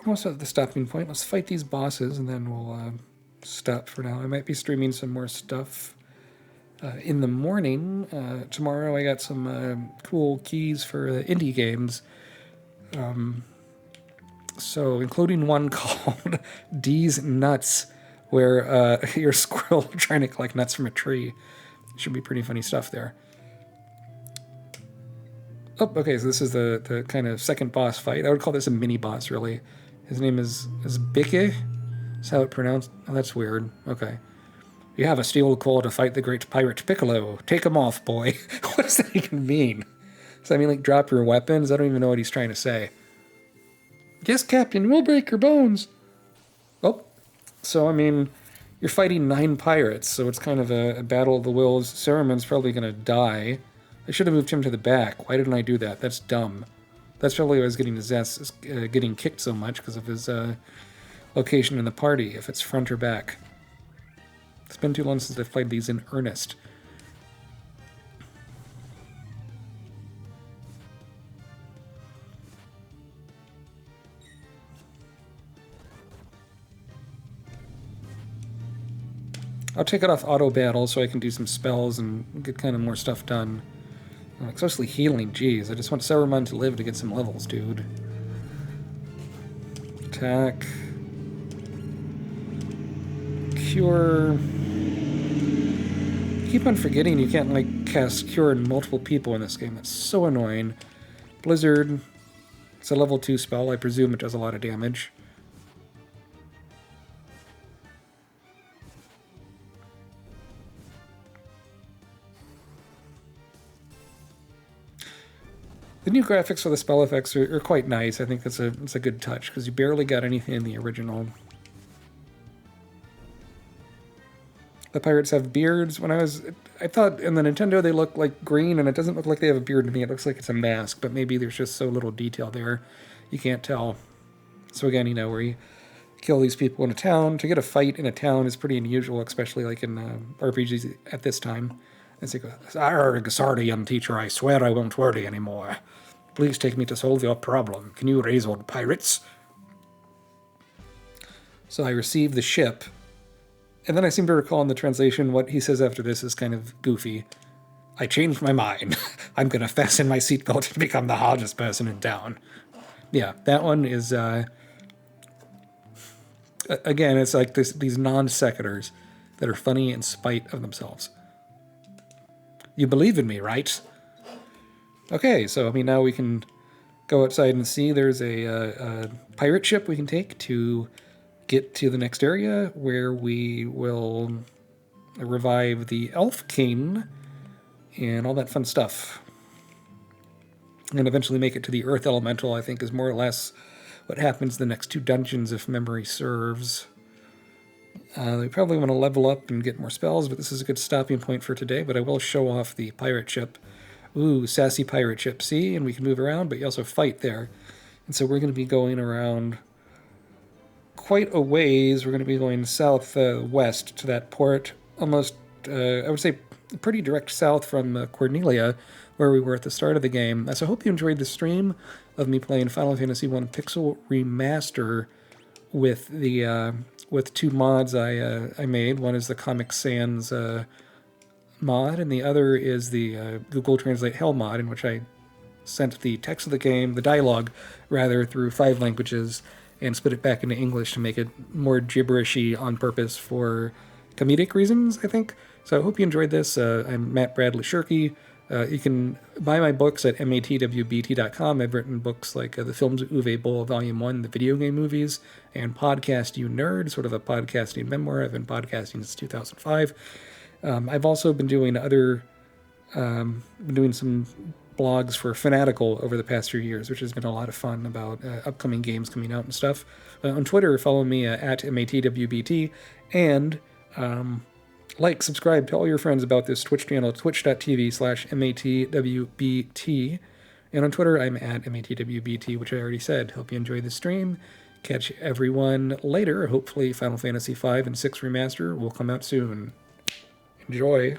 Almost at the stopping point. Let's fight these bosses, and then we'll stop for now. I might be streaming some more stuff in the morning. Tomorrow I got some cool keys for indie games. So, including one called D's Nuts, where you're a squirrel trying to collect nuts from a tree. Should be pretty funny stuff there. Oh, okay, so this is the kind of second boss fight. I would call this a mini-boss, really. His name is Bike. That's how it's pronounced. Oh, that's weird. Okay. You have a steel coal to fight the great pirate Piccolo. Take him off, boy. What does that even mean? Does that mean, like, drop your weapons? I don't even know what he's trying to say. Yes, Captain, we'll break your bones. Oh, so, I mean, you're fighting 9 pirates, so it's kind of a battle of the wills. Saruman's probably going to die. I should have moved him to the back. Why didn't I do that? That's dumb. That's probably why I was getting his ass getting kicked so much, because of his location in the party, if it's front or back. It's been too long since I've played these in earnest. I'll take it off auto battle so I can do some spells and get kind of more stuff done. Especially healing, jeez. I just want Saruman to live to get some levels, dude. Attack. Cure. Keep on forgetting you can't, like, cast Cure in multiple people in this game. That's so annoying. Blizzard. It's a level 2 spell. I presume it does a lot of damage. The new graphics for the spell effects are quite nice. I think it's a good touch, because you barely got anything in the original. The pirates have beards. I thought in the Nintendo they look like green, and it doesn't look like they have a beard to me. It looks like it's a mask, but maybe there's just so little detail there, you can't tell. So again, where you kill these people in a town. To get a fight in a town is pretty unusual, especially like in RPGs at this time. As he goes, sorry, young teacher, I swear I won't worry anymore. Please take me to solve your problem. Can you raise old pirates? So I receive the ship. And then I seem to recall in the translation what he says after this is kind of goofy. I changed my mind. I'm going to fasten my seatbelt and become the hardest person in town. Yeah, that one is... again, it's like these non sequiturs that are funny in spite of themselves. You believe in me, right? Okay, so now we can go outside and see. There's a pirate ship we can take to get to the next area, where we will revive the Elf King and all that fun stuff. And eventually make it to the Earth Elemental, I think, is more or less what happens in the next 2 dungeons, if memory serves. They probably want to level up and get more spells, but this is a good stopping point for today. But I will show off the pirate ship. Ooh, sassy pirate ship, see? And we can move around, but you also fight there. And so we're going to be going around quite a ways. We're going to be going southwest to that port, almost, I would say, pretty direct south from Cornelia, where we were at the start of the game. So I hope you enjoyed the stream of me playing Final Fantasy I Pixel Remaster with the with 2 mods I made. One is the Comic Sans mod, and the other is the Google Translate Hell mod, in which I sent the text of the game, the dialogue, rather, through 5 languages, and split it back into English to make it more gibberishy on purpose for comedic reasons, I think. So I hope you enjoyed this. I'm Matt Bradley-Tschirgi. You can buy my books at matwbt.com. I've written books like The Films of Uwe Boll, Volume 1, the video game movies, and Podcast You Nerd, sort of a podcasting memoir. I've been podcasting since 2005. I've also been doing some blogs for Fanatical over the past few years, which has been a lot of fun about upcoming games coming out and stuff. On Twitter, follow me at matwbt, and subscribe, tell all your friends about this Twitch channel, twitch.tv/matwbt. And on Twitter, I'm at matwbt, which I already said. Hope you enjoyed the stream. Catch everyone later. Hopefully Final Fantasy V and 6 Remaster will come out soon. Enjoy.